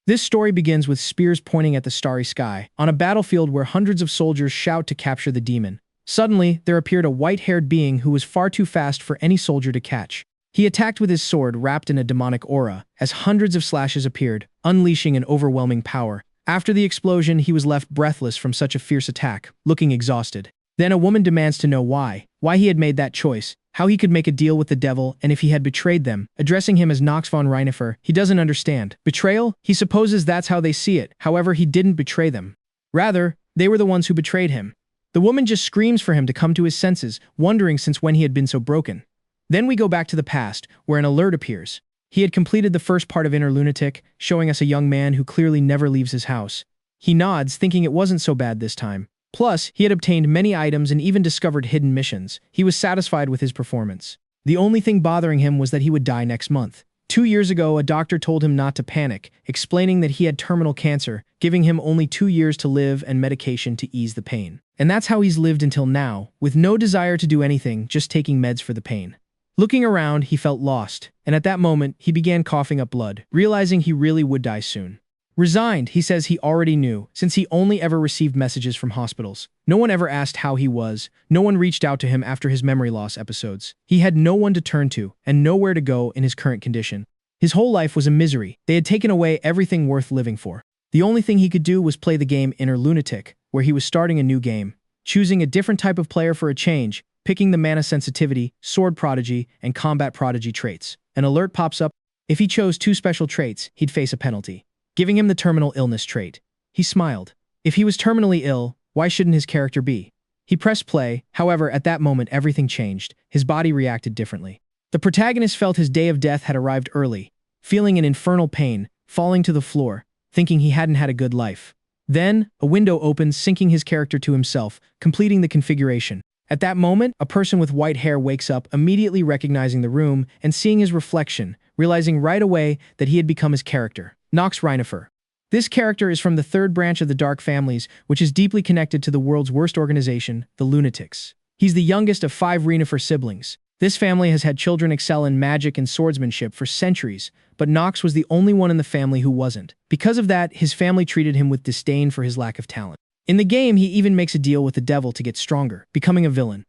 This story begins with spears pointing at the starry sky, on a battlefield where hundreds of soldiers shout to capture the demon. Suddenly, there appeared a white-haired being who was far too fast for any soldier to catch. He attacked with his sword wrapped in a demonic aura, as hundreds of slashes appeared, unleashing an overwhelming power. After the explosion, he was left breathless from such a fierce attack, looking exhausted. Then a woman demands to know why he had made that choice, how he could make a deal with the devil, and if he had betrayed them. Addressing him as Nox von Reinhofer, he doesn't understand. Betrayal? He supposes that's how they see it. However, he didn't betray them. Rather, they were the ones who betrayed him. The woman just screams for him to come to his senses, wondering since when he had been so broken. Then we go back to the past, where an alert appears. He had completed the first part of Inner Lunatic, showing us a young man who clearly never leaves his house. He nods, thinking it wasn't so bad this time. Plus, he had obtained many items and even discovered hidden missions. He was satisfied with his performance. The only thing bothering him was that he would die next month. 2 years ago, a doctor told him not to panic, explaining that he had terminal cancer, giving him only 2 years to live and medication to ease the pain. And that's how he's lived until now, with no desire to do anything, just taking meds for the pain. Looking around, he felt lost, and at that moment, he began coughing up blood, realizing he really would die soon. Resigned, he says he already knew, since he only ever received messages from hospitals. No one ever asked how he was, no one reached out to him after his memory loss episodes. He had no one to turn to, and nowhere to go in his current condition. His whole life was a misery. They had taken away everything worth living for. The only thing he could do was play the game Inner Lunatic, where he was starting a new game, choosing a different type of player for a change, picking the mana sensitivity, sword prodigy, and combat prodigy traits. An alert pops up. If he chose 2 special traits, he'd face a penalty, giving him the terminal illness trait. He smiled. If he was terminally ill, why shouldn't his character be? He pressed play, however, at that moment everything changed. His body reacted differently. The protagonist felt his day of death had arrived early, feeling an infernal pain, falling to the floor, thinking he hadn't had a good life. Then, a window opens, syncing his character to himself, completing the configuration. At that moment, a person with white hair wakes up, immediately recognizing the room and seeing his reflection, realizing right away that he had become his character, Nox Reinhofer. This character is from the 3rd branch of the Dark Families, which is deeply connected to the world's worst organization, the Lunatics. He's the youngest of 5 Reinhofer siblings. This family has had children excel in magic and swordsmanship for centuries, but Nox was the only one in the family who wasn't. Because of that, his family treated him with disdain for his lack of talent. In the game, he even makes a deal with the devil to get stronger, becoming a villain.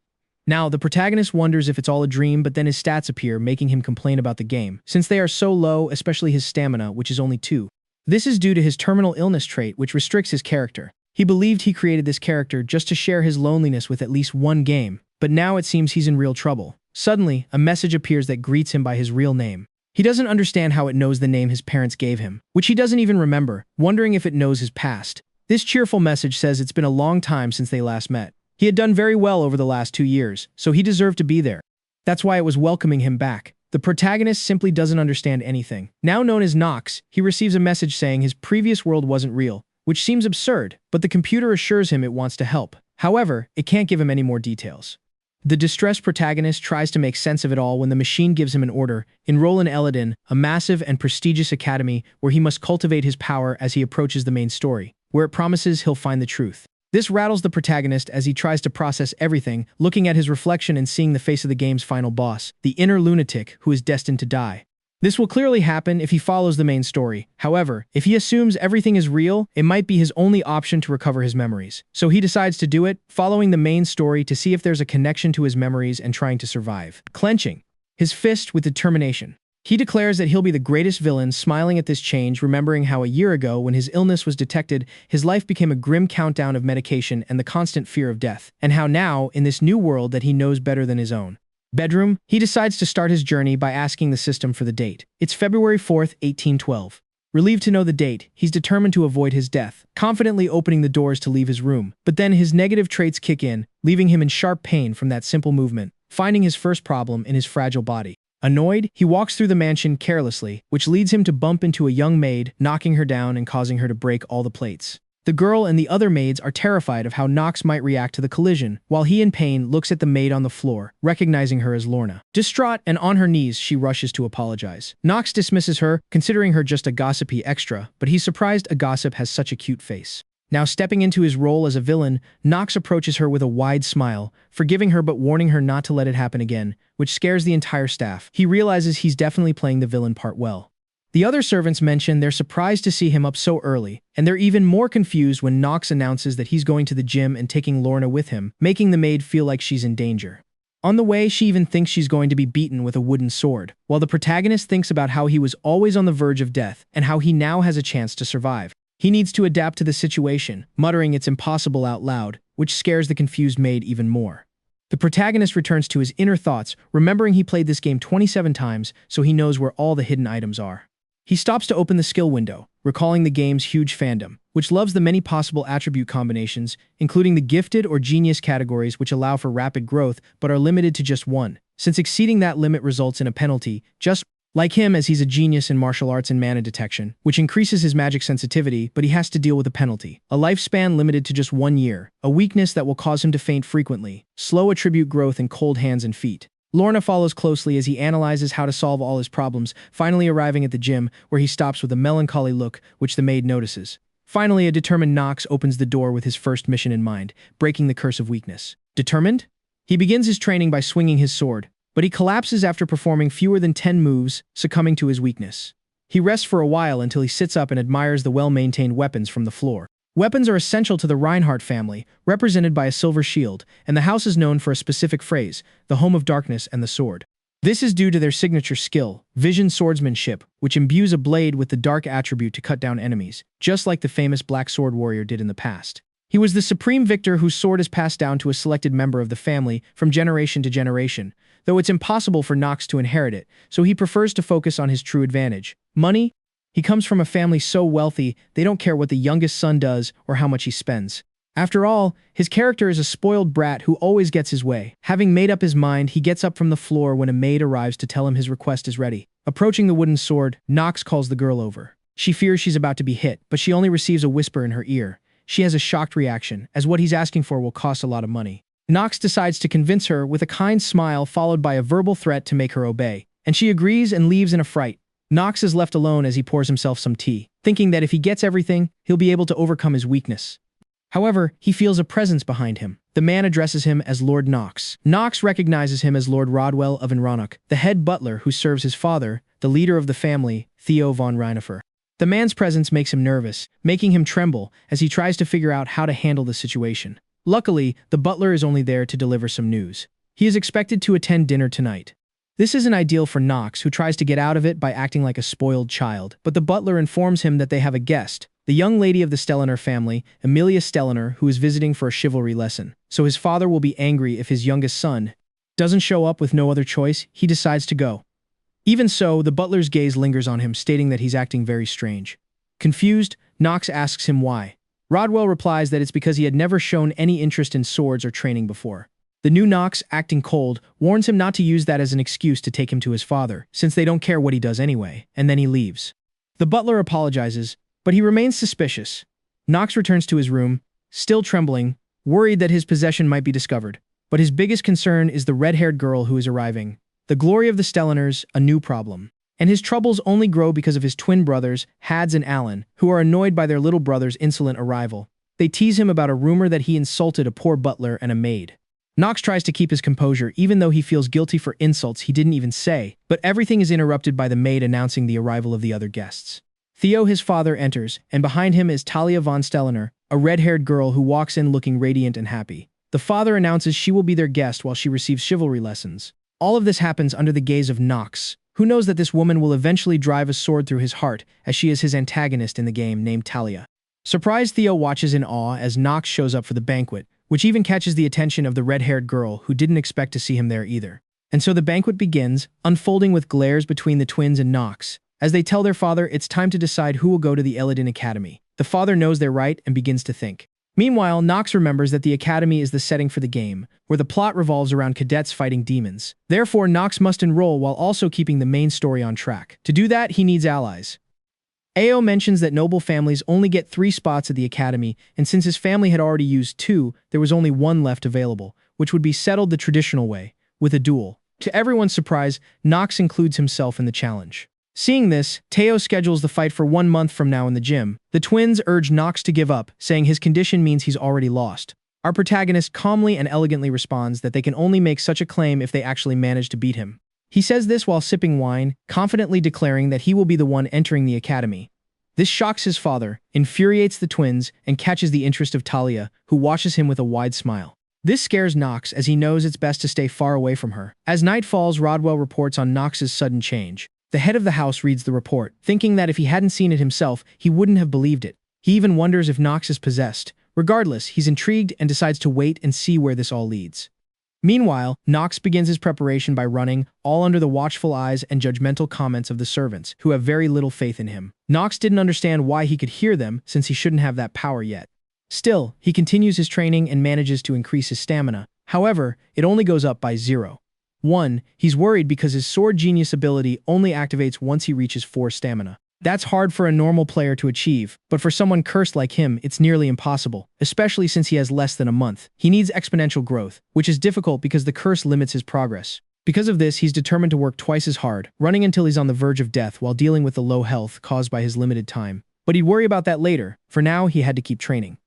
Now, the protagonist wonders if it's all a dream, but then his stats appear, making him complain about the game, since they are so low, especially his stamina, which is only 2. This is due to his terminal illness trait, which restricts his character. He believed he created this character just to share his loneliness with at least one game, but now it seems he's in real trouble. Suddenly, a message appears that greets him by his real name. He doesn't understand how it knows the name his parents gave him, which he doesn't even remember, wondering if it knows his past. This cheerful message says it's been a long time since they last met. He had done very well over the last 2 years, so he deserved to be there. That's why it was welcoming him back. The protagonist simply doesn't understand anything. Now known as Nox, he receives a message saying his previous world wasn't real, which seems absurd, but the computer assures him it wants to help. However, it can't give him any more details. The distressed protagonist tries to make sense of it all when the machine gives him an order: enroll in Eladin, a massive and prestigious academy where he must cultivate his power as he approaches the main story, where it promises he'll find the truth. This rattles the protagonist as he tries to process everything, looking at his reflection and seeing the face of the game's final boss, the inner lunatic who is destined to die. This will clearly happen if he follows the main story. However, if he assumes everything is real, it might be his only option to recover his memories. So he decides to do it, following the main story to see if there's a connection to his memories and trying to survive. Clenching his fist with determination, he declares that he'll be the greatest villain, smiling at this change, remembering how a year ago, when his illness was detected, his life became a grim countdown of medication and the constant fear of death, and how now, in this new world that he knows better than his own. Bedroom, he decides to start his journey by asking the system for the date. It's February 4th, 1812. Relieved to know the date, he's determined to avoid his death, confidently opening the doors to leave his room. But then his negative traits kick in, leaving him in sharp pain from that simple movement, finding his first problem in his fragile body. Annoyed, he walks through the mansion carelessly, which leads him to bump into a young maid, knocking her down and causing her to break all the plates. The girl and the other maids are terrified of how Nox might react to the collision, while he in pain looks at the maid on the floor, recognizing her as Lorna. Distraught and on her knees, she rushes to apologize. Nox dismisses her, considering her just a gossipy extra, but he's surprised a gossip has such a cute face. Now stepping into his role as a villain, Nox approaches her with a wide smile, forgiving her but warning her not to let it happen again, which scares the entire staff. He realizes he's definitely playing the villain part well. The other servants mention they're surprised to see him up so early, and they're even more confused when Nox announces that he's going to the gym and taking Lorna with him, making the maid feel like she's in danger. On the way, she even thinks she's going to be beaten with a wooden sword, while the protagonist thinks about how he was always on the verge of death and how he now has a chance to survive. He needs to adapt to the situation, muttering it's impossible out loud, which scares the confused maid even more. The protagonist returns to his inner thoughts, remembering he played this game 27 times, so he knows where all the hidden items are. He stops to open the skill window, recalling the game's huge fandom, which loves the many possible attribute combinations, including the gifted or genius categories which allow for rapid growth but are limited to just one, since exceeding that limit results in a penalty, just like him as he's a genius in martial arts and mana detection, which increases his magic sensitivity, but he has to deal with a penalty. A lifespan limited to just 1 year, a weakness that will cause him to faint frequently, slow attribute growth and cold hands and feet. Lorna follows closely as he analyzes how to solve all his problems, finally arriving at the gym, where he stops with a melancholy look, which the maid notices. Finally, a determined Nox opens the door with his first mission in mind, breaking the curse of weakness. Determined? He begins his training by swinging his sword, but he collapses after performing fewer than 10 moves, succumbing to his weakness. He rests for a while until he sits up and admires the well-maintained weapons from the floor. Weapons are essential to the Reinhardt family, represented by a silver shield, and the house is known for a specific phrase, the home of darkness and the sword. This is due to their signature skill, vision swordsmanship, which imbues a blade with the dark attribute to cut down enemies, just like the famous Black Sword Warrior did in the past. He was the supreme victor whose sword is passed down to a selected member of the family from generation to generation, though it's impossible for Nox to inherit it, so he prefers to focus on his true advantage, money. He comes from a family so wealthy, they don't care what the youngest son does or how much he spends. After all, his character is a spoiled brat who always gets his way. Having made up his mind, he gets up from the floor when a maid arrives to tell him his request is ready. Approaching the wooden sword, Nox calls the girl over. She fears she's about to be hit, but she only receives a whisper in her ear. She has a shocked reaction, as what he's asking for will cost a lot of money. Nox decides to convince her with a kind smile followed by a verbal threat to make her obey, and she agrees and leaves in a fright. Nox is left alone as he pours himself some tea, thinking that if he gets everything, he'll be able to overcome his weakness. However, he feels a presence behind him. The man addresses him as Lord Nox. Nox recognizes him as Lord Rodwell of Enronach, the head butler who serves his father, the leader of the family, Theo von Reinhofer. The man's presence makes him nervous, making him tremble as he tries to figure out how to handle the situation. Luckily, the butler is only there to deliver some news. He is expected to attend dinner tonight. This isn't ideal for Nox, who tries to get out of it by acting like a spoiled child, but the butler informs him that they have a guest, the young lady of the Stelliner family, Emilia Stelliner, who is visiting for a chivalry lesson. So his father will be angry if his youngest son doesn't show up. With no other choice, he decides to go. Even so, the butler's gaze lingers on him, stating that he's acting very strange. Confused, Nox asks him why. Rodwell replies that it's because he had never shown any interest in swords or training before. The new Nox, acting cold, warns him not to use that as an excuse to take him to his father, since they don't care what he does anyway, and then he leaves. The butler apologizes, but he remains suspicious. Nox returns to his room, still trembling, worried that his possession might be discovered. But his biggest concern is the red-haired girl who is arriving. The glory of the Stelliners, a new problem. And his troubles only grow because of his twin brothers, Hads and Alan, who are annoyed by their little brother's insolent arrival. They tease him about a rumor that he insulted a poor butler and a maid. Nox tries to keep his composure even though he feels guilty for insults he didn't even say, but everything is interrupted by the maid announcing the arrival of the other guests. Theo, his father, enters, and behind him is Talia von Stelliner, a red-haired girl who walks in looking radiant and happy. The father announces she will be their guest while she receives chivalry lessons. All of this happens under the gaze of Nox, who knows that this woman will eventually drive a sword through his heart as she is his antagonist in the game named Talia. Surprised, Theo watches in awe as Nox shows up for the banquet, which even catches the attention of the red-haired girl who didn't expect to see him there either. And so the banquet begins, unfolding with glares between the twins and Nox, as they tell their father it's time to decide who will go to the Eladin Academy. The father knows they're right and begins to think. Meanwhile, Nox remembers that the academy is the setting for the game, where the plot revolves around cadets fighting demons. Therefore, Nox must enroll while also keeping the main story on track. To do that, he needs allies. Ao mentions that noble families only get 3 spots at the academy, and since his family had already used 2, there was only 1 left available, which would be settled the traditional way, with a duel. To everyone's surprise, Nox includes himself in the challenge. Seeing this, Teo schedules the fight for 1 month from now in the gym. The twins urge Nox to give up, saying his condition means he's already lost. Our protagonist calmly and elegantly responds that they can only make such a claim if they actually manage to beat him. He says this while sipping wine, confidently declaring that he will be the one entering the academy. This shocks his father, infuriates the twins, and catches the interest of Talia, who watches him with a wide smile. This scares Nox as he knows it's best to stay far away from her. As night falls, Rodwell reports on Nox's sudden change. The head of the house reads the report, thinking that if he hadn't seen it himself, he wouldn't have believed it. He even wonders if Nox is possessed. Regardless, he's intrigued and decides to wait and see where this all leads. Meanwhile, Nox begins his preparation by running, all under the watchful eyes and judgmental comments of the servants, who have very little faith in him. Nox didn't understand why he could hear them, since he shouldn't have that power yet. Still, he continues his training and manages to increase his stamina. However, it only goes up by 0. 1. He's worried because his sword genius ability only activates once he reaches 4 stamina. That's hard for a normal player to achieve, but for someone cursed like him, it's nearly impossible, especially since he has less than a month. He needs exponential growth, which is difficult because the curse limits his progress. Because of this, he's determined to work twice as hard, running until he's on the verge of death while dealing with the low health caused by his limited time. But he'd worry about that later. For now, he had to keep training.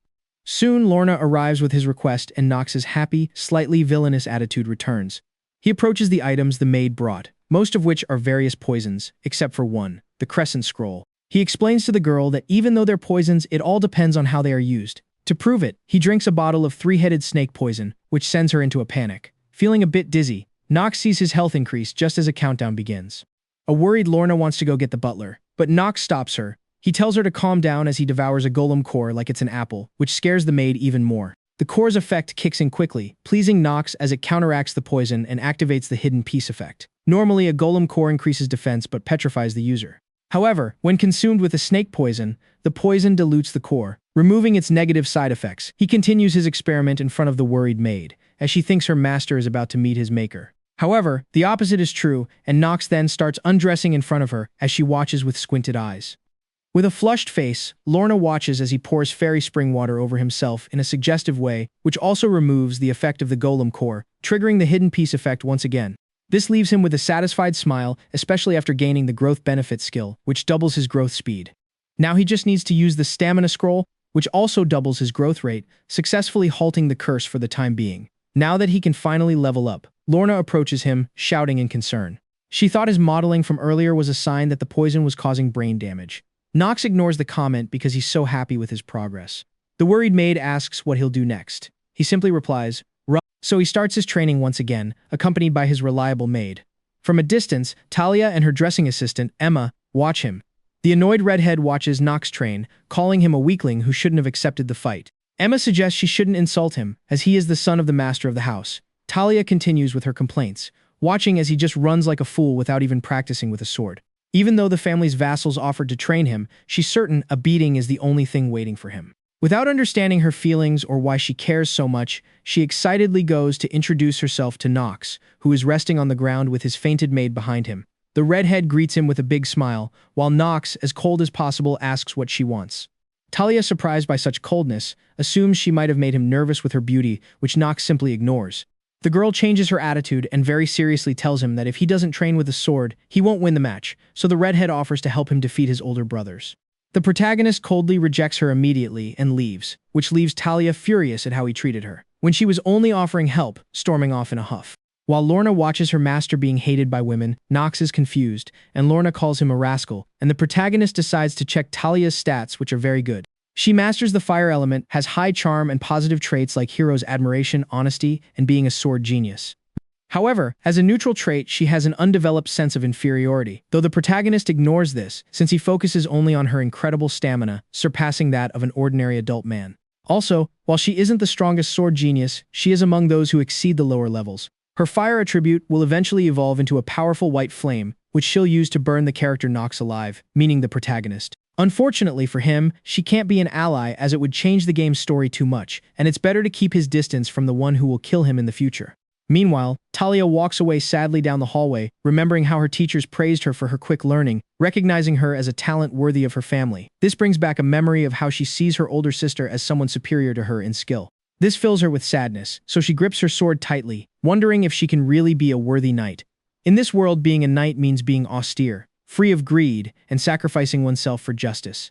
Soon, Lorna arrives with his request and Nox's happy, slightly villainous attitude returns. He approaches the items the maid brought, most of which are various poisons, except for one, the Crescent Scroll. He explains to the girl that even though they're poisons, it all depends on how they are used. To prove it, he drinks a bottle of 3-headed snake poison, which sends her into a panic. Feeling a bit dizzy, Nox sees his health increase just as a countdown begins. A worried Lorna wants to go get the butler, but Nox stops her. He tells her to calm down as he devours a golem core like it's an apple, which scares the maid even more. The core's effect kicks in quickly, pleasing Nox as it counteracts the poison and activates the hidden peace effect. Normally, a golem core increases defense but petrifies the user. However, when consumed with a snake poison, the poison dilutes the core, removing its negative side effects. He continues his experiment in front of the worried maid, as she thinks her master is about to meet his maker. However, the opposite is true, and Nox then starts undressing in front of her as she watches with squinted eyes. With a flushed face, Lorna watches as he pours fairy spring water over himself in a suggestive way, which also removes the effect of the golem core, triggering the hidden peace effect once again. This leaves him with a satisfied smile, especially after gaining the growth benefit skill, which doubles his growth speed. Now he just needs to use the stamina scroll, which also doubles his growth rate, successfully halting the curse for the time being. Now that he can finally level up, Lorna approaches him, shouting in concern. She thought his modeling from earlier was a sign that the poison was causing brain damage. Nox ignores the comment because he's so happy with his progress. The worried maid asks what he'll do next. He simply replies, "Ruh." So he starts his training once again, accompanied by his reliable maid. From a distance, Talia and her dressing assistant, Emma, watch him. The annoyed redhead watches Nox train, calling him a weakling who shouldn't have accepted the fight. Emma suggests she shouldn't insult him, as he is the son of the master of the house. Talia continues with her complaints, watching as he just runs like a fool without even practicing with a sword. Even though the family's vassals offered to train him, she's certain a beating is the only thing waiting for him. Without understanding her feelings or why she cares so much, she excitedly goes to introduce herself to Nox, who is resting on the ground with his fainted maid behind him. The redhead greets him with a big smile, while Nox, as cold as possible, asks what she wants. Talia, surprised by such coldness, assumes she might have made him nervous with her beauty, which Nox simply ignores. The girl changes her attitude and very seriously tells him that if he doesn't train with a sword, he won't win the match, so the redhead offers to help him defeat his older brothers. The protagonist coldly rejects her immediately and leaves, which leaves Talia furious at how he treated her, when she was only offering help, storming off in a huff. While Lorna watches her master being hated by women, Nox is confused, and Lorna calls him a rascal, and the protagonist decides to check Talia's stats, which are very good. She masters the fire element, has high charm and positive traits like hero's admiration, honesty, and being a sword genius. However, as a neutral trait, she has an undeveloped sense of inferiority, though the protagonist ignores this, since he focuses only on her incredible stamina, surpassing that of an ordinary adult man. Also, while she isn't the strongest sword genius, she is among those who exceed the lower levels. Her fire attribute will eventually evolve into a powerful white flame, which she'll use to burn the character Nox alive, meaning the protagonist. Unfortunately for him, she can't be an ally as it would change the game's story too much, and it's better to keep his distance from the one who will kill him in the future. Meanwhile, Talia walks away sadly down the hallway, remembering how her teachers praised her for her quick learning, recognizing her as a talent worthy of her family. This brings back a memory of how she sees her older sister as someone superior to her in skill. This fills her with sadness, so she grips her sword tightly, wondering if she can really be a worthy knight. In this world, being a knight means being austere, free of greed, and sacrificing oneself for justice.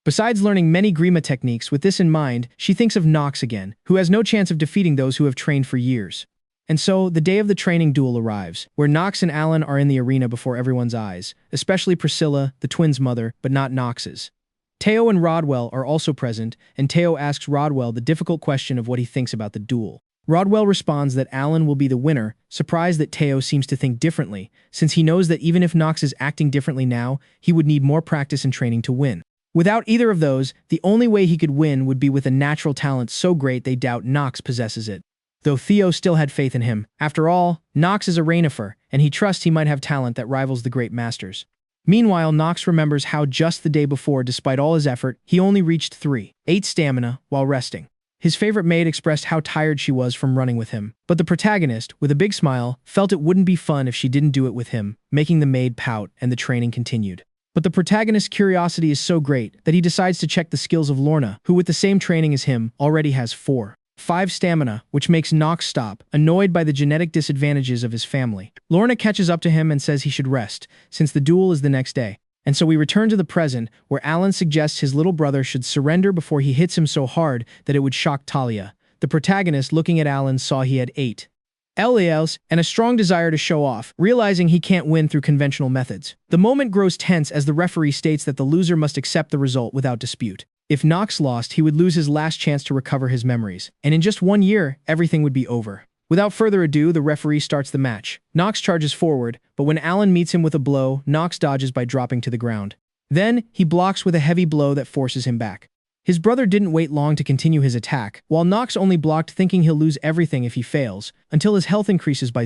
Besides learning many Grima techniques, with this in mind, she thinks of Nox again, who has no chance of defeating those who have trained for years. And so, the day of the training duel arrives, where Nox and Alan are in the arena before everyone's eyes, especially Priscilla, the twins' mother, but not Nox's. Teo and Rodwell are also present, and Teo asks Rodwell the difficult question of what he thinks about the duel. Rodwell responds that Alan will be the winner, surprised that Teo seems to think differently, since he knows that even if Nox is acting differently now, he would need more practice and training to win. Without either of those, the only way he could win would be with a natural talent so great they doubt Nox possesses it. Though Theo still had faith in him. After all, Nox is a Rainifer, and he trusts he might have talent that rivals the great masters. Meanwhile, Nox remembers how just the day before, despite all his effort, he only reached 8 stamina while resting. His favorite maid expressed how tired she was from running with him, but the protagonist, with a big smile, felt it wouldn't be fun if she didn't do it with him, making the maid pout, and the training continued. But the protagonist's curiosity is so great that he decides to check the skills of Lorna, who with the same training as him, already has 5 stamina, which makes Nox stop, annoyed by the genetic disadvantages of his family. Lorna catches up to him and says he should rest, since the duel is the next day. And so we return to the present, where Alan suggests his little brother should surrender before he hits him so hard that it would shock Talia. The protagonist, looking at Alan, saw he had 8 LALs and a strong desire to show off, realizing he can't win through conventional methods. The moment grows tense as the referee states that the loser must accept the result without dispute. If Nox lost, he would lose his last chance to recover his memories, and in just 1 year, everything would be over. Without further ado, the referee starts the match. Nox charges forward, but when Alan meets him with a blow, Nox dodges by dropping to the ground. Then, he blocks with a heavy blow that forces him back. His brother didn't wait long to continue his attack, while Nox only blocked thinking he'll lose everything if he fails, until his health increases by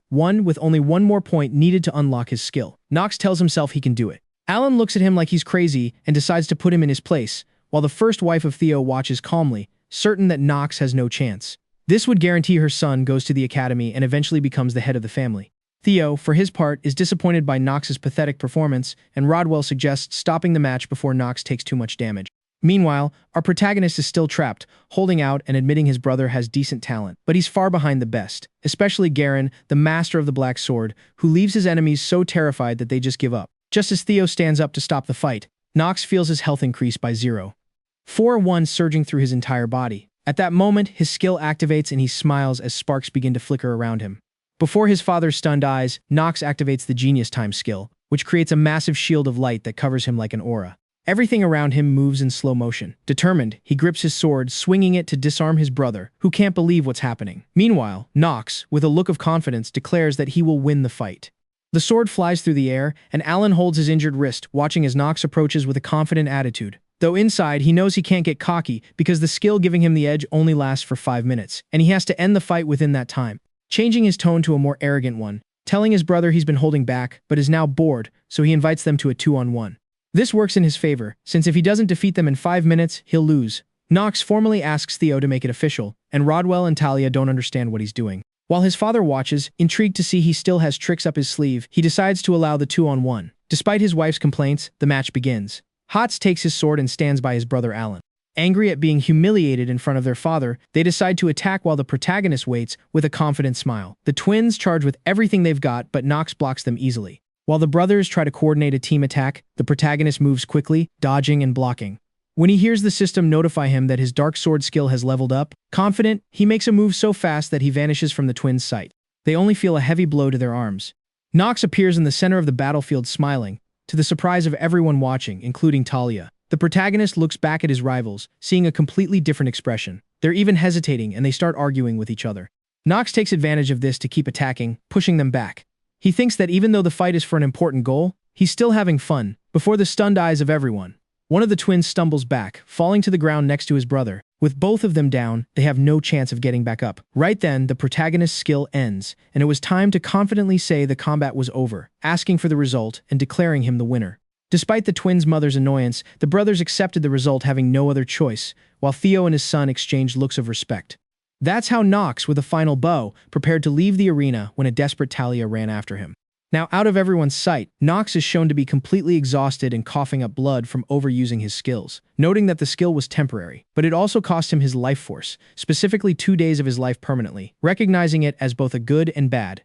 1, with only 1 more point needed to unlock his skill. Nox tells himself he can do it. Alan looks at him like he's crazy and decides to put him in his place, while the first wife of Theo watches calmly, certain that Nox has no chance. This would guarantee her son goes to the academy and eventually becomes the head of the family. Theo, for his part, is disappointed by Nox's pathetic performance, and Rodwell suggests stopping the match before Nox takes too much damage. Meanwhile, our protagonist is still trapped, holding out and admitting his brother has decent talent, but he's far behind the best, especially Garen, the master of the Black Sword, who leaves his enemies so terrified that they just give up. Just as Theo stands up to stop the fight, Nox feels his health increase by 4-1 surging through his entire body. At that moment, his skill activates and he smiles as sparks begin to flicker around him. Before his father's stunned eyes, Nox activates the Genius Time skill, which creates a massive shield of light that covers him like an aura. Everything around him moves in slow motion. Determined, he grips his sword, swinging it to disarm his brother, who can't believe what's happening. Meanwhile, Nox, with a look of confidence, declares that he will win the fight. The sword flies through the air, and Alan holds his injured wrist, watching as Nox approaches with a confident attitude. Though inside, he knows he can't get cocky because the skill giving him the edge only lasts for 5 minutes, and he has to end the fight within that time. Changing his tone to a more arrogant one, telling his brother he's been holding back, but is now bored, so he invites them to a 2-on-1. This works in his favor, since if he doesn't defeat them in 5 minutes, he'll lose. Nox formally asks Theo to make it official, and Rodwell and Talia don't understand what he's doing. While his father watches, intrigued to see he still has tricks up his sleeve, he decides to allow the 2-on-1. Despite his wife's complaints, the match begins. Hotz takes his sword and stands by his brother Alan. Angry at being humiliated in front of their father, they decide to attack while the protagonist waits with a confident smile. The twins charge with everything they've got, but Nox blocks them easily. While the brothers try to coordinate a team attack, the protagonist moves quickly, dodging and blocking. When he hears the system notify him that his dark sword skill has leveled up, confident, he makes a move so fast that he vanishes from the twins' sight. They only feel a heavy blow to their arms. Nox appears in the center of the battlefield smiling, to the surprise of everyone watching, including Talia. The protagonist looks back at his rivals, seeing a completely different expression. They're even hesitating and they start arguing with each other. Nox takes advantage of this to keep attacking, pushing them back. He thinks that even though the fight is for an important goal, he's still having fun. Before the stunned eyes of everyone, one of the twins stumbles back, falling to the ground next to his brother. With both of them down, they have no chance of getting back up. Right then, the protagonist's skill ends, and it was time to confidently say the combat was over, asking for the result and declaring him the winner. Despite the twins' mother's annoyance, the brothers accepted the result, having no other choice, while Theo and his son exchanged looks of respect. That's how Nox, with a final bow, prepared to leave the arena when a desperate Talia ran after him. Now, out of everyone's sight, Nox is shown to be completely exhausted and coughing up blood from overusing his skills, noting that the skill was temporary, but it also cost him his life force, specifically 2 days of his life permanently, recognizing it as both a good and bad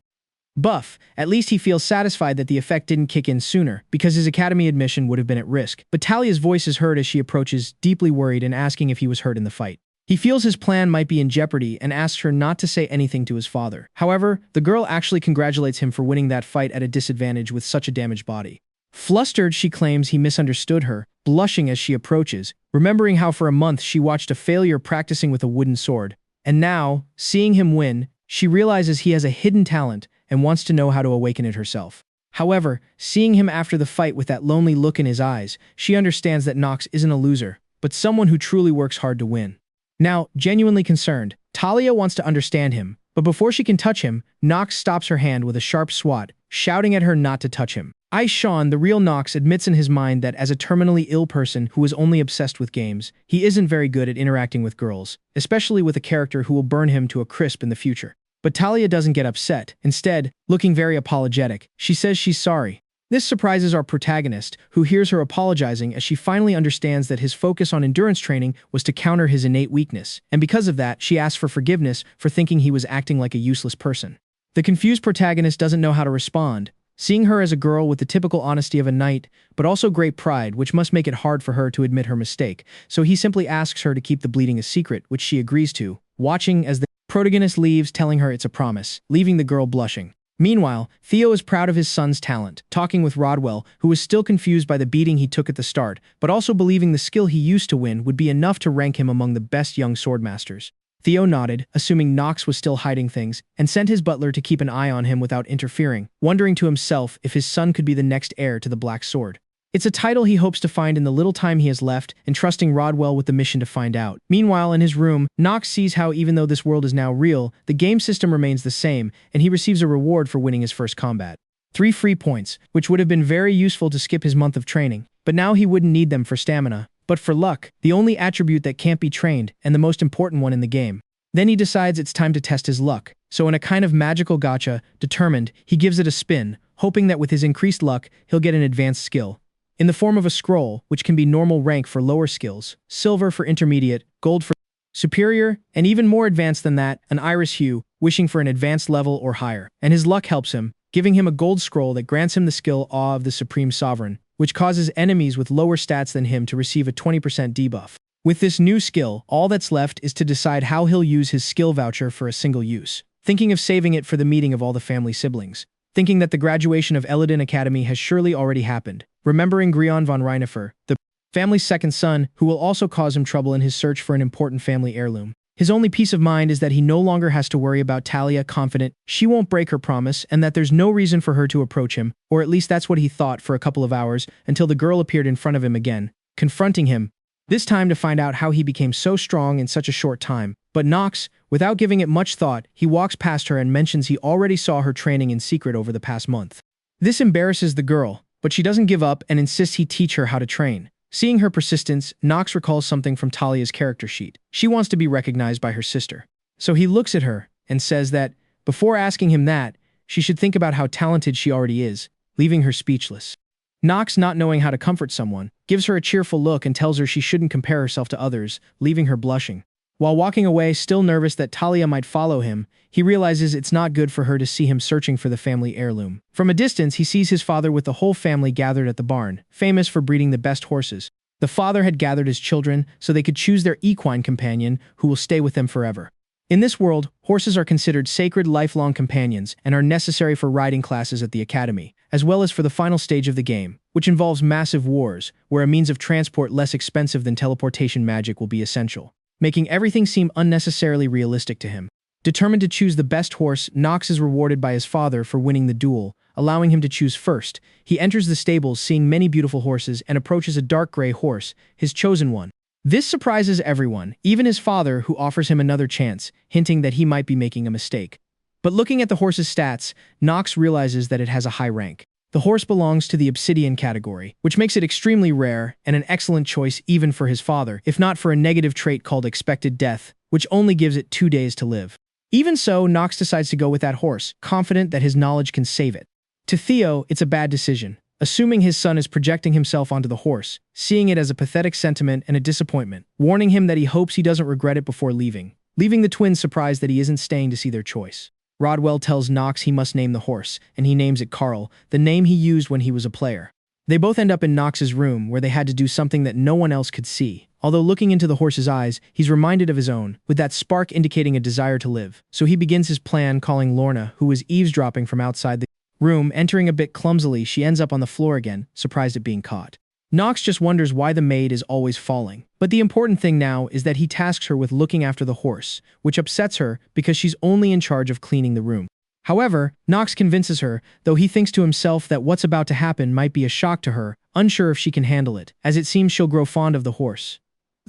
buff. At least he feels satisfied that the effect didn't kick in sooner, because his academy admission would have been at risk. But Talia's voice is heard as she approaches, deeply worried and asking if he was hurt in the fight. He feels his plan might be in jeopardy and asks her not to say anything to his father. However, the girl actually congratulates him for winning that fight at a disadvantage with such a damaged body. Flustered, she claims he misunderstood her, blushing as she approaches, remembering how for a month she watched a failure practicing with a wooden sword. And now, seeing him win, she realizes he has a hidden talent and wants to know how to awaken it herself. However, seeing him after the fight with that lonely look in his eyes, she understands that Nox isn't a loser, but someone who truly works hard to win. Now, genuinely concerned, Talia wants to understand him, but before she can touch him, Nox stops her hand with a sharp swat, shouting at her not to touch him. Sean, the real Nox, admits in his mind that as a terminally ill person who is only obsessed with games, he isn't very good at interacting with girls, especially with a character who will burn him to a crisp in the future. But Talia doesn't get upset. Instead, looking very apologetic, she says she's sorry. This surprises our protagonist, who hears her apologizing as she finally understands that his focus on endurance training was to counter his innate weakness, and because of that, she asks for forgiveness for thinking he was acting like a useless person. The confused protagonist doesn't know how to respond, seeing her as a girl with the typical honesty of a knight, but also great pride, which must make it hard for her to admit her mistake, so he simply asks her to keep the bleeding a secret, which she agrees to, watching as the protagonist leaves, telling her it's a promise, leaving the girl blushing. Meanwhile, Theo is proud of his son's talent, talking with Rodwell, who is still confused by the beating he took at the start, but also believing the skill he used to win would be enough to rank him among the best young swordmasters. Theo nodded, assuming Nox was still hiding things, and sent his butler to keep an eye on him without interfering, wondering to himself if his son could be the next heir to the Black Sword. It's a title he hopes to find in the little time he has left, entrusting Rodwell with the mission to find out. Meanwhile, in his room, Nox sees how even though this world is now real, the game system remains the same, and he receives a reward for winning his first combat. 3 free points, which would have been very useful to skip his month of training, but now he wouldn't need them for stamina. But for luck, the only attribute that can't be trained, and the most important one in the game. Then he decides it's time to test his luck, so in a kind of magical gacha, determined, he gives it a spin, hoping that with his increased luck, he'll get an advanced skill. In the form of a scroll, which can be normal rank for lower skills, silver for intermediate, gold for superior, and even more advanced than that, an iris hue, wishing for an advanced level or higher. And his luck helps him, giving him a gold scroll that grants him the skill Awe of the Supreme Sovereign, which causes enemies with lower stats than him to receive a 20% debuff. With this new skill, all that's left is to decide how he'll use his skill voucher for a single use, thinking of saving it for the meeting of all the family siblings, thinking that the graduation of Eladin Academy has surely already happened, remembering Grion von Reinifer, the family's second son, who will also cause him trouble in his search for an important family heirloom. His only peace of mind is that he no longer has to worry about Talia, confident she won't break her promise and that there's no reason for her to approach him, or at least that's what he thought for a couple of hours, until the girl appeared in front of him again, confronting him, this time to find out how he became so strong in such a short time. But Nox, without giving it much thought, he walks past her and mentions he already saw her training in secret over the past month. This embarrasses the girl, but she doesn't give up and insists he teach her how to train. Seeing her persistence, Nox recalls something from Talia's character sheet. She wants to be recognized by her sister. So he looks at her and says that, before asking him that, she should think about how talented she already is, leaving her speechless. Nox, not knowing how to comfort someone, gives her a cheerful look and tells her she shouldn't compare herself to others, leaving her blushing. While walking away, still nervous that Talia might follow him, he realizes it's not good for her to see him searching for the family heirloom. From a distance, he sees his father with the whole family gathered at the barn, famous for breeding the best horses. The father had gathered his children so they could choose their equine companion who will stay with them forever. In this world, horses are considered sacred lifelong companions and are necessary for riding classes at the academy, as well as for the final stage of the game, which involves massive wars, where a means of transport less expensive than teleportation magic will be essential, making everything seem unnecessarily realistic to him. Determined to choose the best horse, Nox is rewarded by his father for winning the duel, allowing him to choose first. He enters the stables seeing many beautiful horses and approaches a dark gray horse, his chosen one. This surprises everyone, even his father, who offers him another chance, hinting that he might be making a mistake. But looking at the horse's stats, Nox realizes that it has a high rank. The horse belongs to the obsidian category, which makes it extremely rare and an excellent choice even for his father, if not for a negative trait called expected death, which only gives it 2 days to live. Even so, Nox decides to go with that horse, confident that his knowledge can save it. To Theo, it's a bad decision, assuming his son is projecting himself onto the horse, seeing it as a pathetic sentiment and a disappointment, warning him that he hopes he doesn't regret it before leaving the twins surprised that he isn't staying to see their choice. Rodwell tells Nox he must name the horse, and he names it Carl, the name he used when he was a player. They both end up in Nox's room, where they had to do something that no one else could see. Although looking into the horse's eyes, he's reminded of his own, with that spark indicating a desire to live. So he begins his plan, calling Lorna, who was eavesdropping from outside the room. Entering a bit clumsily, she ends up on the floor again, surprised at being caught. Nox just wonders why the maid is always falling. But the important thing now is that he tasks her with looking after the horse, which upsets her because she's only in charge of cleaning the room. However, Nox convinces her, though he thinks to himself that what's about to happen might be a shock to her, unsure if she can handle it, as it seems she'll grow fond of the horse.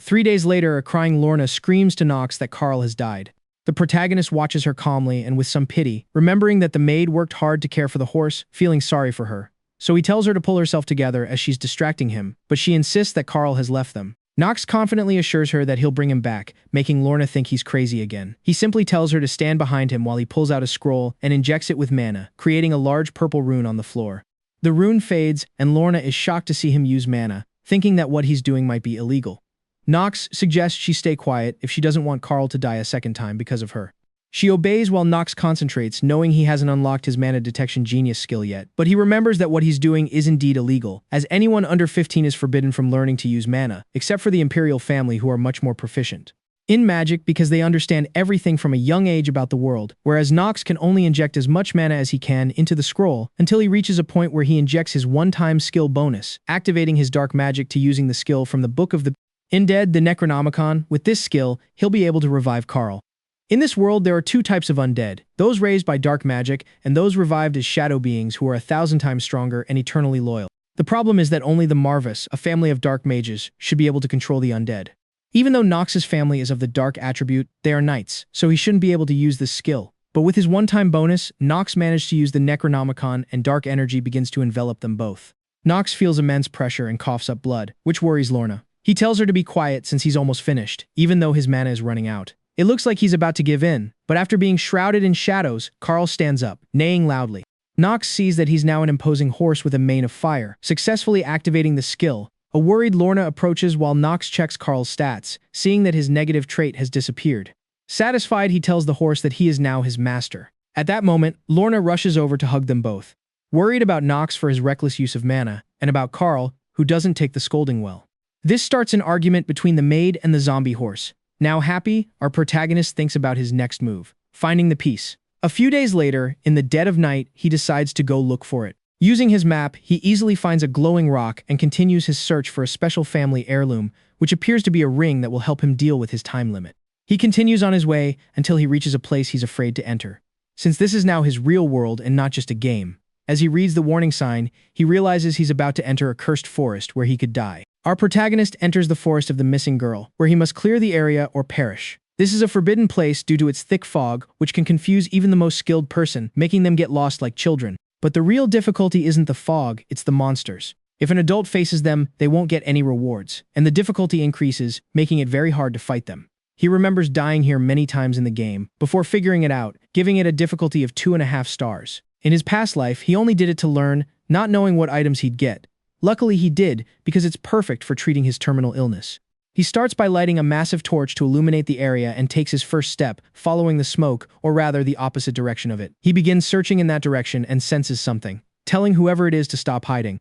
3 days later, a crying Lorna screams to Nox that Carl has died. The protagonist watches her calmly and with some pity, remembering that the maid worked hard to care for the horse, feeling sorry for her. So he tells her to pull herself together as she's distracting him, but she insists that Carl has left them. Nox confidently assures her that he'll bring him back, making Lorna think he's crazy again. He simply tells her to stand behind him while he pulls out a scroll and injects it with mana, creating a large purple rune on the floor. The rune fades, and Lorna is shocked to see him use mana, thinking that what he's doing might be illegal. Nox suggests she stay quiet if she doesn't want Carl to die a second time because of her. She obeys while Nox concentrates, knowing he hasn't unlocked his mana detection genius skill yet, but he remembers that what he's doing is indeed illegal, as anyone under 15 is forbidden from learning to use mana, except for the Imperial family, who are much more proficient in magic because they understand everything from a young age about the world, whereas Nox can only inject as much mana as he can into the scroll until he reaches a point where he injects his one-time skill bonus, activating his dark magic to using the skill from the Book of the Undead, the Necronomicon. With this skill, he'll be able to revive Carl. In this world, there are two types of undead, those raised by dark magic and those revived as shadow beings who are 1,000 times stronger and eternally loyal. The problem is that only the Manhuas, a family of dark mages, should be able to control the undead. Even though Nox's family is of the dark attribute, they are knights, so he shouldn't be able to use this skill. But with his one-time bonus, Nox managed to use the Necronomicon, and dark energy begins to envelop them both. Nox feels immense pressure and coughs up blood, which worries Lorna. He tells her to be quiet since he's almost finished, even though his mana is running out. It looks like he's about to give in, but after being shrouded in shadows, Carl stands up, neighing loudly. Nox sees that he's now an imposing horse with a mane of fire, successfully activating the skill. A worried Lorna approaches while Nox checks Carl's stats, seeing that his negative trait has disappeared. Satisfied, he tells the horse that he is now his master. At that moment, Lorna rushes over to hug them both, worried about Nox for his reckless use of mana, and about Carl, who doesn't take the scolding well. This starts an argument between the maid and the zombie horse. Now happy, our protagonist thinks about his next move, finding the piece. A few days later, in the dead of night, he decides to go look for it. Using his map, he easily finds a glowing rock and continues his search for a special family heirloom, which appears to be a ring that will help him deal with his time limit. He continues on his way until he reaches a place he's afraid to enter, since this is now his real world and not just a game. As he reads the warning sign, he realizes he's about to enter a cursed forest where he could die. Our protagonist enters the forest of the missing girl, where he must clear the area or perish. This is a forbidden place due to its thick fog, which can confuse even the most skilled person, making them get lost like children. But the real difficulty isn't the fog, it's the monsters. If an adult faces them, they won't get any rewards, and the difficulty increases, making it very hard to fight them. He remembers dying here many times in the game, before figuring it out, giving it a difficulty of 2.5 stars. In his past life, he only did it to learn, not knowing what items he'd get. Luckily he did, because it's perfect for treating his terminal illness. He starts by lighting a massive torch to illuminate the area and takes his first step, following the smoke, or rather the opposite direction of it. He begins searching in that direction and senses something, telling whoever it is to stop hiding.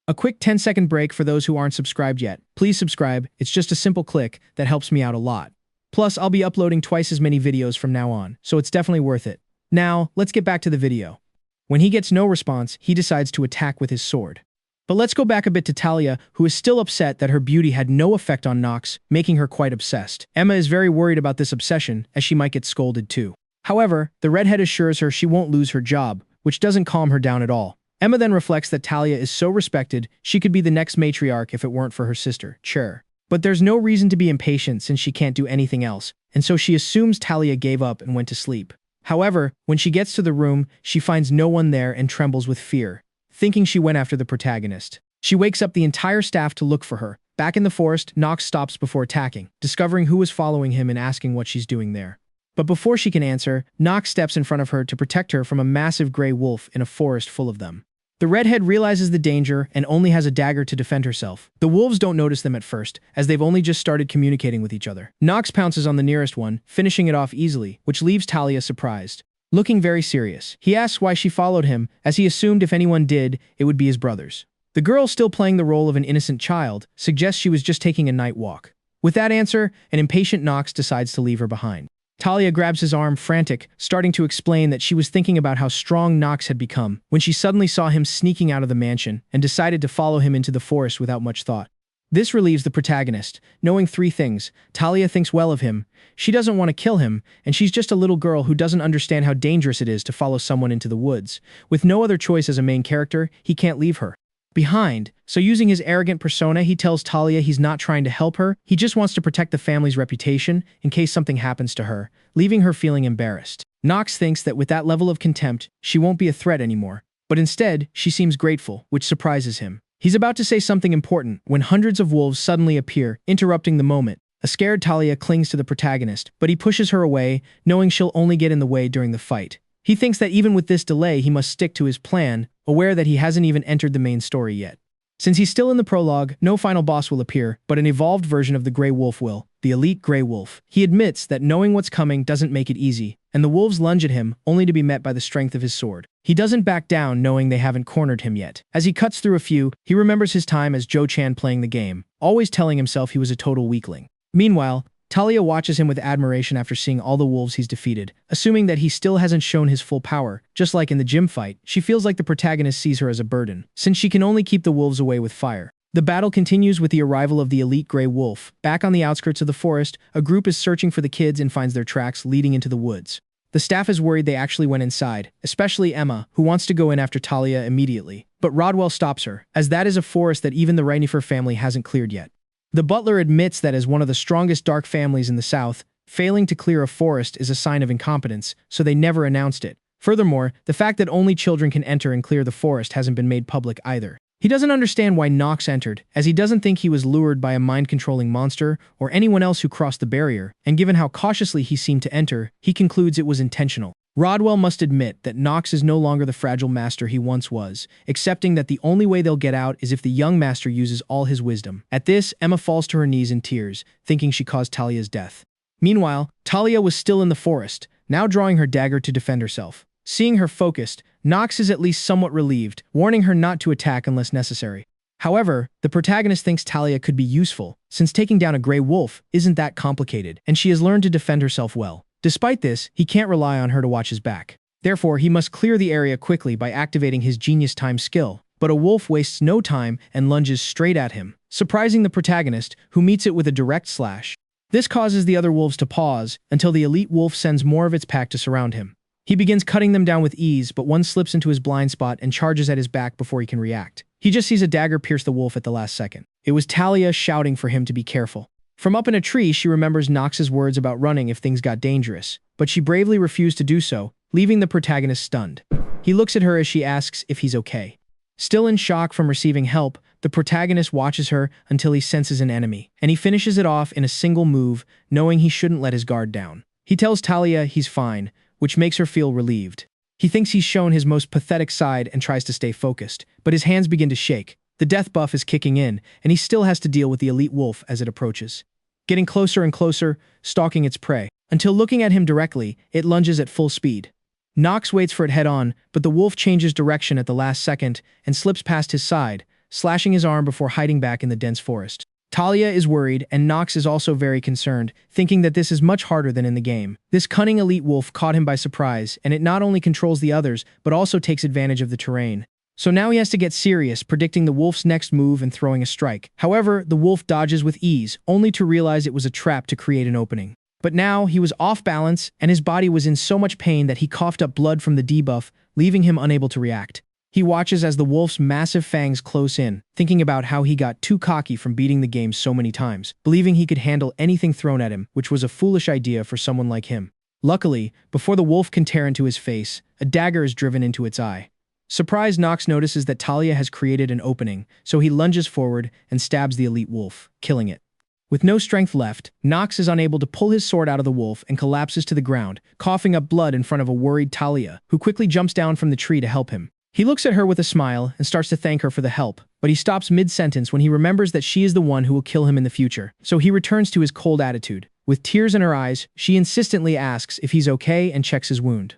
A quick 10-second break for those who aren't subscribed yet. Please subscribe, it's just a simple click that helps me out a lot. Plus, I'll be uploading twice as many videos from now on, so it's definitely worth it. Now, let's get back to the video. When he gets no response, he decides to attack with his sword. But let's go back a bit to Talia, who is still upset that her beauty had no effect on Nox, making her quite obsessed. Emma is very worried about this obsession, as she might get scolded too. However, the redhead assures her she won't lose her job, which doesn't calm her down at all. Emma then reflects that Talia is so respected, she could be the next matriarch if it weren't for her sister, Cher. But there's no reason to be impatient since she can't do anything else, and so she assumes Talia gave up and went to sleep. However, when she gets to the room, she finds no one there and trembles with fear, thinking she went after the protagonist. She wakes up the entire staff to look for her. Back in the forest, Nox stops before attacking, discovering who was following him and asking what she's doing there. But before she can answer, Nox steps in front of her to protect her from a massive gray wolf in a forest full of them. The redhead realizes the danger and only has a dagger to defend herself. The wolves don't notice them at first, as they've only just started communicating with each other. Nox pounces on the nearest one, finishing it off easily, which leaves Talia surprised. Looking very serious, he asks why she followed him, as he assumed if anyone did, it would be his brothers. The girl, still playing the role of an innocent child, suggests she was just taking a night walk. With that answer, an impatient Nox decides to leave her behind. Talia grabs his arm, frantic, starting to explain that she was thinking about how strong Nox had become when she suddenly saw him sneaking out of the mansion and decided to follow him into the forest without much thought. This relieves the protagonist, knowing three things. Talia thinks well of him, she doesn't want to kill him, and she's just a little girl who doesn't understand how dangerous it is to follow someone into the woods. With no other choice as a main character, he can't leave her behind, so using his arrogant persona, he tells Talia he's not trying to help her, he just wants to protect the family's reputation in case something happens to her, leaving her feeling embarrassed. Nox thinks that with that level of contempt, she won't be a threat anymore, but instead, she seems grateful, which surprises him. He's about to say something important when hundreds of wolves suddenly appear, interrupting the moment. A scared Talia clings to the protagonist, but he pushes her away, knowing she'll only get in the way during the fight. He thinks that even with this delay, he must stick to his plan, aware that he hasn't even entered the main story yet. Since he's still in the prologue, no final boss will appear, but an evolved version of the Grey Wolf will, the elite Grey Wolf. He admits that knowing what's coming doesn't make it easy, and the wolves lunge at him, only to be met by the strength of his sword. He doesn't back down, knowing they haven't cornered him yet. As he cuts through a few, he remembers his time as Joe-chan playing the game, always telling himself he was a total weakling. Meanwhile, Talia watches him with admiration after seeing all the wolves he's defeated, assuming that he still hasn't shown his full power. Just like in the gym fight, she feels like the protagonist sees her as a burden, since she can only keep the wolves away with fire. The battle continues with the arrival of the elite Grey Wolf. Back on the outskirts of the forest, a group is searching for the kids and finds their tracks leading into the woods. The staff is worried they actually went inside, especially Emma, who wants to go in after Talia immediately. But Rodwell stops her, as that is a forest that even the Reinifer family hasn't cleared yet. The butler admits that as one of the strongest dark families in the south, failing to clear a forest is a sign of incompetence, so they never announced it. Furthermore, the fact that only children can enter and clear the forest hasn't been made public either. He doesn't understand why Nox entered, as he doesn't think he was lured by a mind-controlling monster or anyone else who crossed the barrier, and given how cautiously he seemed to enter, he concludes it was intentional. Rodwell must admit that Nox is no longer the fragile master he once was, accepting that the only way they'll get out is if the young master uses all his wisdom. At this, Emma falls to her knees in tears, thinking she caused Talia's death. Meanwhile, Talia was still in the forest, now drawing her dagger to defend herself. Seeing her focused, Nox is at least somewhat relieved, warning her not to attack unless necessary. However, the protagonist thinks Talia could be useful, since taking down a Grey Wolf isn't that complicated, and she has learned to defend herself well. Despite this, he can't rely on her to watch his back. Therefore, he must clear the area quickly by activating his genius time skill. But a wolf wastes no time and lunges straight at him, surprising the protagonist, who meets it with a direct slash. This causes the other wolves to pause, until the elite wolf sends more of its pack to surround him. He begins cutting them down with ease, but one slips into his blind spot and charges at his back before he can react. He just sees a dagger pierce the wolf at the last second. It was Talia shouting for him to be careful. From up in a tree, she remembers Nox's words about running if things got dangerous, but she bravely refused to do so, leaving the protagonist stunned. He looks at her as she asks if he's okay. Still in shock from receiving help, the protagonist watches her until he senses an enemy, and he finishes it off in a single move, knowing he shouldn't let his guard down. He tells Talia he's fine, which makes her feel relieved. He thinks he's shown his most pathetic side and tries to stay focused, but his hands begin to shake. The death buff is kicking in, and he still has to deal with the elite wolf as it approaches. Getting closer and closer, stalking its prey, until looking at him directly, it lunges at full speed. Nox waits for it head-on, but the wolf changes direction at the last second and slips past his side, slashing his arm before hiding back in the dense forest. Talia is worried, and Nox is also very concerned, thinking that this is much harder than in the game. This cunning elite wolf caught him by surprise, and it not only controls the others, but also takes advantage of the terrain. So now he has to get serious, predicting the wolf's next move and throwing a strike. However, the wolf dodges with ease, only to realize it was a trap to create an opening. But now, he was off balance, and his body was in so much pain that he coughed up blood from the debuff, leaving him unable to react. He watches as the wolf's massive fangs close in, thinking about how he got too cocky from beating the game so many times, believing he could handle anything thrown at him, which was a foolish idea for someone like him. Luckily, before the wolf can tear into his face, a dagger is driven into its eye. Surprised, Nox notices that Talia has created an opening, so he lunges forward and stabs the elite wolf, killing it. With no strength left, Nox is unable to pull his sword out of the wolf and collapses to the ground, coughing up blood in front of a worried Talia, who quickly jumps down from the tree to help him. He looks at her with a smile and starts to thank her for the help, but he stops mid-sentence when he remembers that she is the one who will kill him in the future, so he returns to his cold attitude. With tears in her eyes, she insistently asks if he's okay and checks his wound.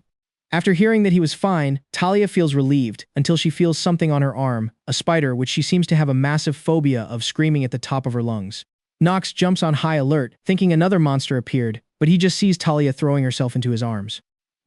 After hearing that he was fine, Talia feels relieved until she feels something on her arm, a spider which she seems to have a massive phobia of, screaming at the top of her lungs. Nox jumps on high alert, thinking another monster appeared, but he just sees Talia throwing herself into his arms.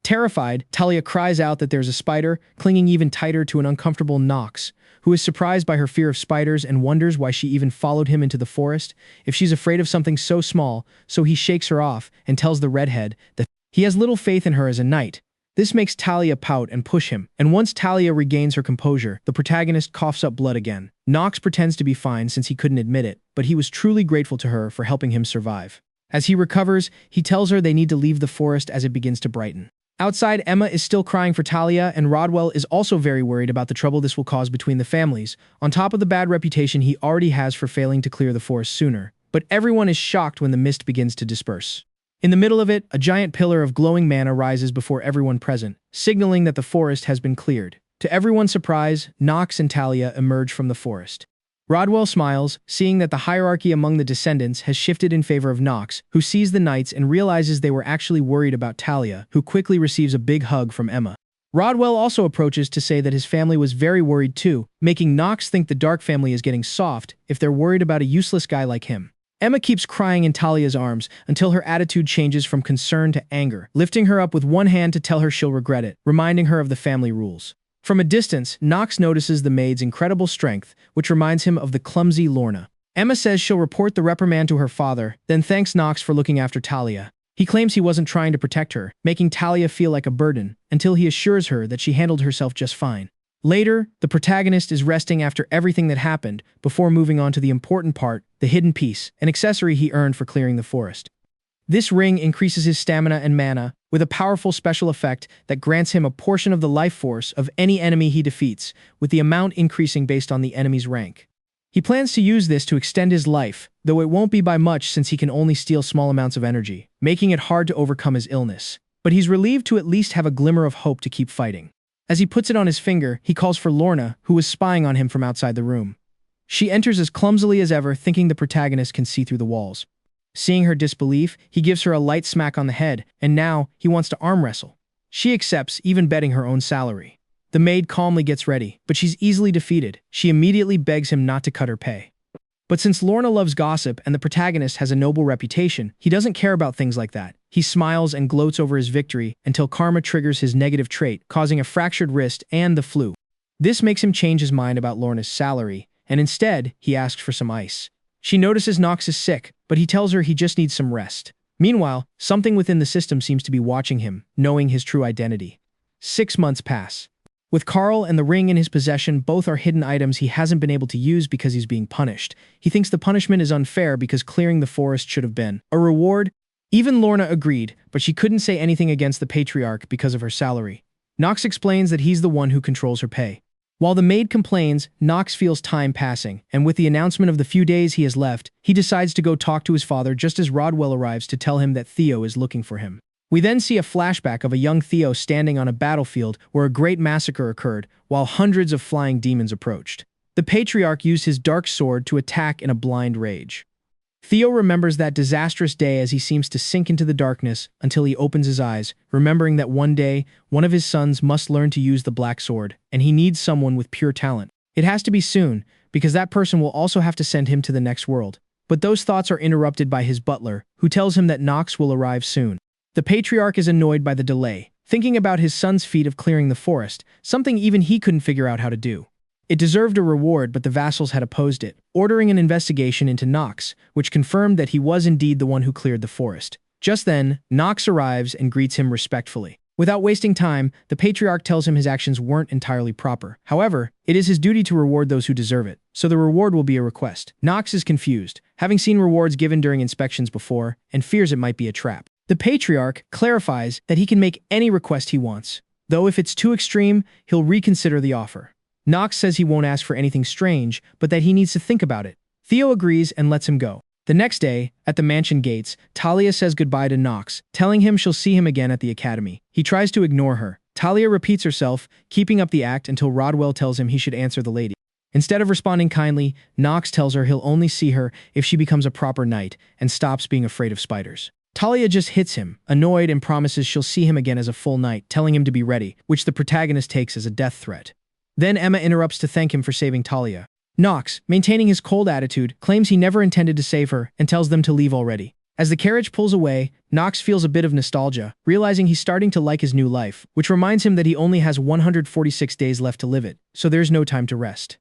Terrified, Talia cries out that there's a spider, clinging even tighter to an uncomfortable Nox, who is surprised by her fear of spiders and wonders why she even followed him into the forest, if she's afraid of something so small, so he shakes her off and tells the redhead that he has little faith in her as a knight. This makes Talia pout and push him, and once Talia regains her composure, the protagonist coughs up blood again. Nox pretends to be fine since he couldn't admit it, but he was truly grateful to her for helping him survive. As he recovers, he tells her they need to leave the forest as it begins to brighten. Outside, Emma is still crying for Talia, and Rodwell is also very worried about the trouble this will cause between the families, on top of the bad reputation he already has for failing to clear the forest sooner. But everyone is shocked when the mist begins to disperse. In the middle of it, a giant pillar of glowing mana rises before everyone present, signaling that the forest has been cleared. To everyone's surprise, Nox and Talia emerge from the forest. Rodwell smiles, seeing that the hierarchy among the descendants has shifted in favor of Nox, who sees the knights and realizes they were actually worried about Talia, who quickly receives a big hug from Emma. Rodwell also approaches to say that his family was very worried too, making Nox think the Dark family is getting soft if they're worried about a useless guy like him. Emma keeps crying in Talia's arms until her attitude changes from concern to anger, lifting her up with one hand to tell her she'll regret it, reminding her of the family rules. From a distance, Nox notices the maid's incredible strength, which reminds him of the clumsy Lorna. Emma says she'll report the reprimand to her father, then thanks Nox for looking after Talia. He claims he wasn't trying to protect her, making Talia feel like a burden, until he assures her that she handled herself just fine. Later, the protagonist is resting after everything that happened, before moving on to the important part, the hidden piece, an accessory he earned for clearing the forest. This ring increases his stamina and mana, with a powerful special effect that grants him a portion of the life force of any enemy he defeats, with the amount increasing based on the enemy's rank. He plans to use this to extend his life, though it won't be by much since he can only steal small amounts of energy, making it hard to overcome his illness. But he's relieved to at least have a glimmer of hope to keep fighting. As he puts it on his finger, he calls for Lorna, who was spying on him from outside the room. She enters as clumsily as ever, thinking the protagonist can see through the walls. Seeing her disbelief, he gives her a light smack on the head, and now he wants to arm wrestle. She accepts, even betting her own salary. The maid calmly gets ready, but she's easily defeated. She immediately begs him not to cut her pay. But since Lorna loves gossip and the protagonist has a noble reputation, he doesn't care about things like that. He smiles and gloats over his victory until karma triggers his negative trait, causing a fractured wrist and the flu. This makes him change his mind about Lorna's salary, and instead, he asks for some ice. She notices Nox is sick, but he tells her he just needs some rest. Meanwhile, something within the system seems to be watching him, knowing his true identity. 6 months pass. With Carl and the ring in his possession, both are hidden items he hasn't been able to use because he's being punished. He thinks the punishment is unfair because clearing the forest should have been a reward. Even Lorna agreed, but she couldn't say anything against the patriarch because of her salary. Nox explains that he's the one who controls her pay. While the maid complains, Nox feels time passing, and with the announcement of the few days he has left, he decides to go talk to his father just as Rodwell arrives to tell him that Theo is looking for him. We then see a flashback of a young Theo standing on a battlefield where a great massacre occurred, while hundreds of flying demons approached. The patriarch used his dark sword to attack in a blind rage. Theo remembers that disastrous day as he seems to sink into the darkness until he opens his eyes, remembering that one day, one of his sons must learn to use the black sword, and he needs someone with pure talent. It has to be soon, because that person will also have to send him to the next world. But those thoughts are interrupted by his butler, who tells him that Nox will arrive soon. The patriarch is annoyed by the delay, thinking about his son's feat of clearing the forest, something even he couldn't figure out how to do. It deserved a reward, but the vassals had opposed it, ordering an investigation into Nox, which confirmed that he was indeed the one who cleared the forest. Just then, Nox arrives and greets him respectfully. Without wasting time, the patriarch tells him his actions weren't entirely proper. However, it is his duty to reward those who deserve it, so the reward will be a request. Nox is confused, having seen rewards given during inspections before, and fears it might be a trap. The patriarch clarifies that he can make any request he wants, though if it's too extreme, he'll reconsider the offer. Nox says he won't ask for anything strange, but that he needs to think about it. Theo agrees and lets him go. The next day, at the mansion gates, Talia says goodbye to Nox, telling him she'll see him again at the academy. He tries to ignore her. Talia repeats herself, keeping up the act until Rodwell tells him he should answer the lady. Instead of responding kindly, Nox tells her he'll only see her if she becomes a proper knight and stops being afraid of spiders. Talia just hits him, annoyed, and promises she'll see him again as a full knight, telling him to be ready, which the protagonist takes as a death threat. Then Emma interrupts to thank him for saving Talia. Nox, maintaining his cold attitude, claims he never intended to save her and tells them to leave already. As the carriage pulls away, Nox feels a bit of nostalgia, realizing he's starting to like his new life, which reminds him that he only has 146 days left to live it, so there's no time to rest.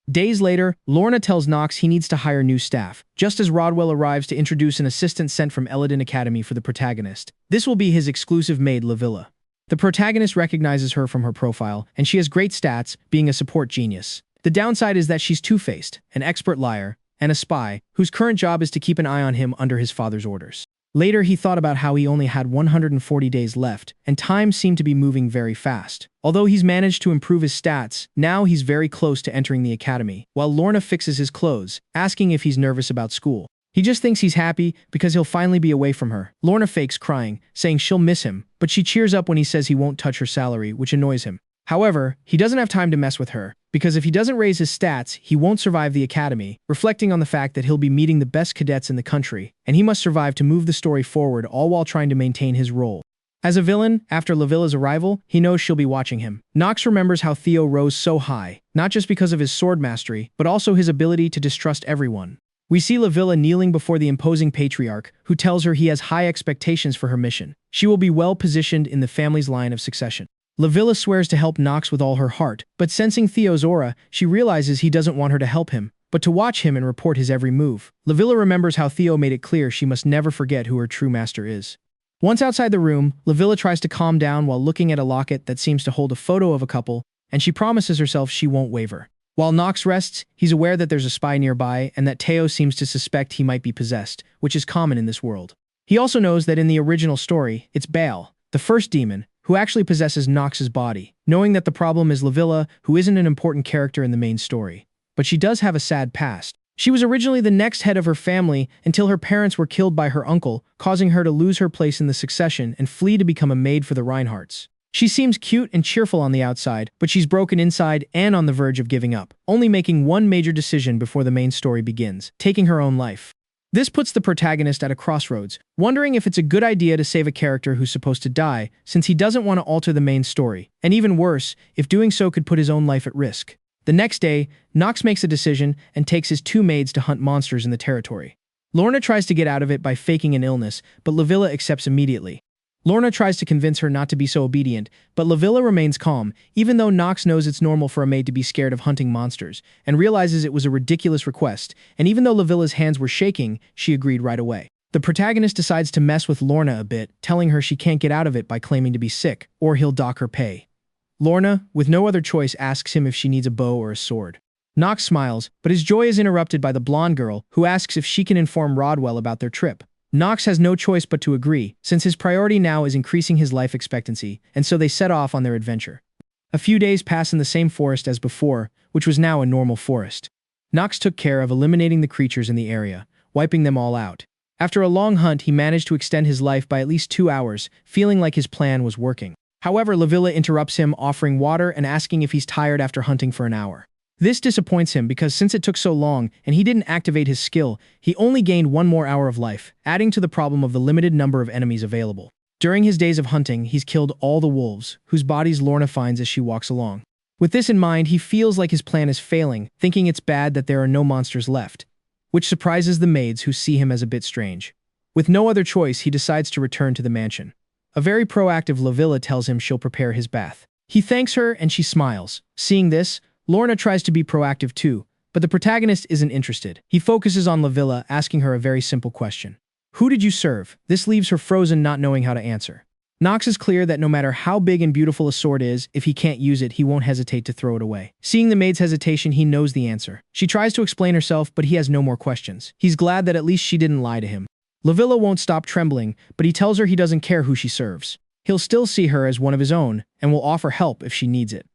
Days later, Lorna tells Nox he needs to hire new staff, just as Rodwell arrives to introduce an assistant sent from Eladin Academy for the protagonist. This will be his exclusive maid, Lavilla. The protagonist recognizes her from her profile, and she has great stats, being a support genius. The downside is that she's two-faced, an expert liar, and a spy, whose current job is to keep an eye on him under his father's orders. Later, he thought about how he only had 140 days left, and time seemed to be moving very fast. Although he's managed to improve his stats, now he's very close to entering the academy, while Lorna fixes his clothes, asking if he's nervous about school. He just thinks he's happy because he'll finally be away from her. Lorna fakes crying, saying she'll miss him, but she cheers up when he says he won't touch her salary, which annoys him. However, he doesn't have time to mess with her, because if he doesn't raise his stats, he won't survive the academy, reflecting on the fact that he'll be meeting the best cadets in the country, and he must survive to move the story forward, all while trying to maintain his role. As a villain, after Lavilla's arrival, he knows she'll be watching him. Nox remembers how Theo rose so high, not just because of his sword mastery, but also his ability to distrust everyone. We see Lavilla kneeling before the imposing patriarch, who tells her he has high expectations for her mission. She will be well positioned in the family's line of succession. Lavilla swears to help Nox with all her heart, but sensing Theo's aura, she realizes he doesn't want her to help him, but to watch him and report his every move. Lavilla remembers how Theo made it clear she must never forget who her true master is. Once outside the room, Lavilla tries to calm down while looking at a locket that seems to hold a photo of a couple, and she promises herself she won't waver. While Nox rests, he's aware that there's a spy nearby and that Theo seems to suspect he might be possessed, which is common in this world. He also knows that in the original story, it's Baal, the first demon, who actually possesses Nox's body, knowing that the problem is Lavilla, who isn't an important character in the main story. But she does have a sad past. She was originally the next head of her family until her parents were killed by her uncle, causing her to lose her place in the succession and flee to become a maid for the Reinhardts. She seems cute and cheerful on the outside, but she's broken inside and on the verge of giving up, only making one major decision before the main story begins, taking her own life. This puts the protagonist at a crossroads, wondering if it's a good idea to save a character who's supposed to die, since he doesn't want to alter the main story, and even worse, if doing so could put his own life at risk. The next day, Nox makes a decision and takes his two maids to hunt monsters in the territory. Lorna tries to get out of it by faking an illness, but Lavilla accepts immediately. Lorna tries to convince her not to be so obedient, but Lavilla remains calm, even though Nox knows it's normal for a maid to be scared of hunting monsters, and realizes it was a ridiculous request, and even though Lavilla's hands were shaking, she agreed right away. The protagonist decides to mess with Lorna a bit, telling her she can't get out of it by claiming to be sick, or he'll dock her pay. Lorna, with no other choice, asks him if she needs a bow or a sword. Nox smiles, but his joy is interrupted by the blonde girl, who asks if she can inform Rodwell about their trip. Nox has no choice but to agree, since his priority now is increasing his life expectancy, and so they set off on their adventure. A few days pass in the same forest as before, which was now a normal forest. Nox took care of eliminating the creatures in the area, wiping them all out. After a long hunt, he managed to extend his life by at least 2 hours, feeling like his plan was working. However, Lavilla interrupts him, offering water and asking if he's tired after hunting for an hour. This disappoints him because since it took so long and he didn't activate his skill, he only gained 1 more hour of life, adding to the problem of the limited number of enemies available. During his days of hunting, he's killed all the wolves, whose bodies Lorna finds as she walks along. With this in mind, he feels like his plan is failing, thinking it's bad that there are no monsters left, which surprises the maids who see him as a bit strange. With no other choice, he decides to return to the mansion. A very proactive Lavilla tells him she'll prepare his bath. He thanks her and she smiles. Seeing this, Lorna tries to be proactive too, but the protagonist isn't interested. He focuses on Lavilla, asking her a very simple question. Who did you serve? This leaves her frozen, not knowing how to answer. Nox is clear that no matter how big and beautiful a sword is, if he can't use it, he won't hesitate to throw it away. Seeing the maid's hesitation, he knows the answer. She tries to explain herself, but he has no more questions. He's glad that at least she didn't lie to him. Lavilla won't stop trembling, but he tells her he doesn't care who she serves. He'll still see her as one of his own, and will offer help if she needs it.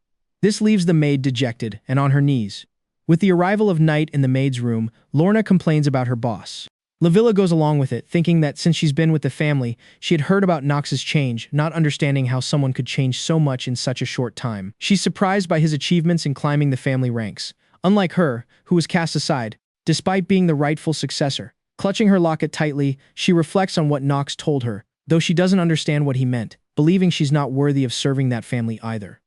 This leaves the maid dejected and on her knees. With the arrival of night in the maid's room, Lorna complains about her boss. Lavilla goes along with it, thinking that since she's been with the family, she had heard about Nox's change, not understanding how someone could change so much in such a short time. She's surprised by his achievements in climbing the family ranks. Unlike her, who was cast aside, despite being the rightful successor, Clutching her locket tightly, she reflects on what Nox told her, though she doesn't understand what he meant, believing she's not worthy of serving that family either.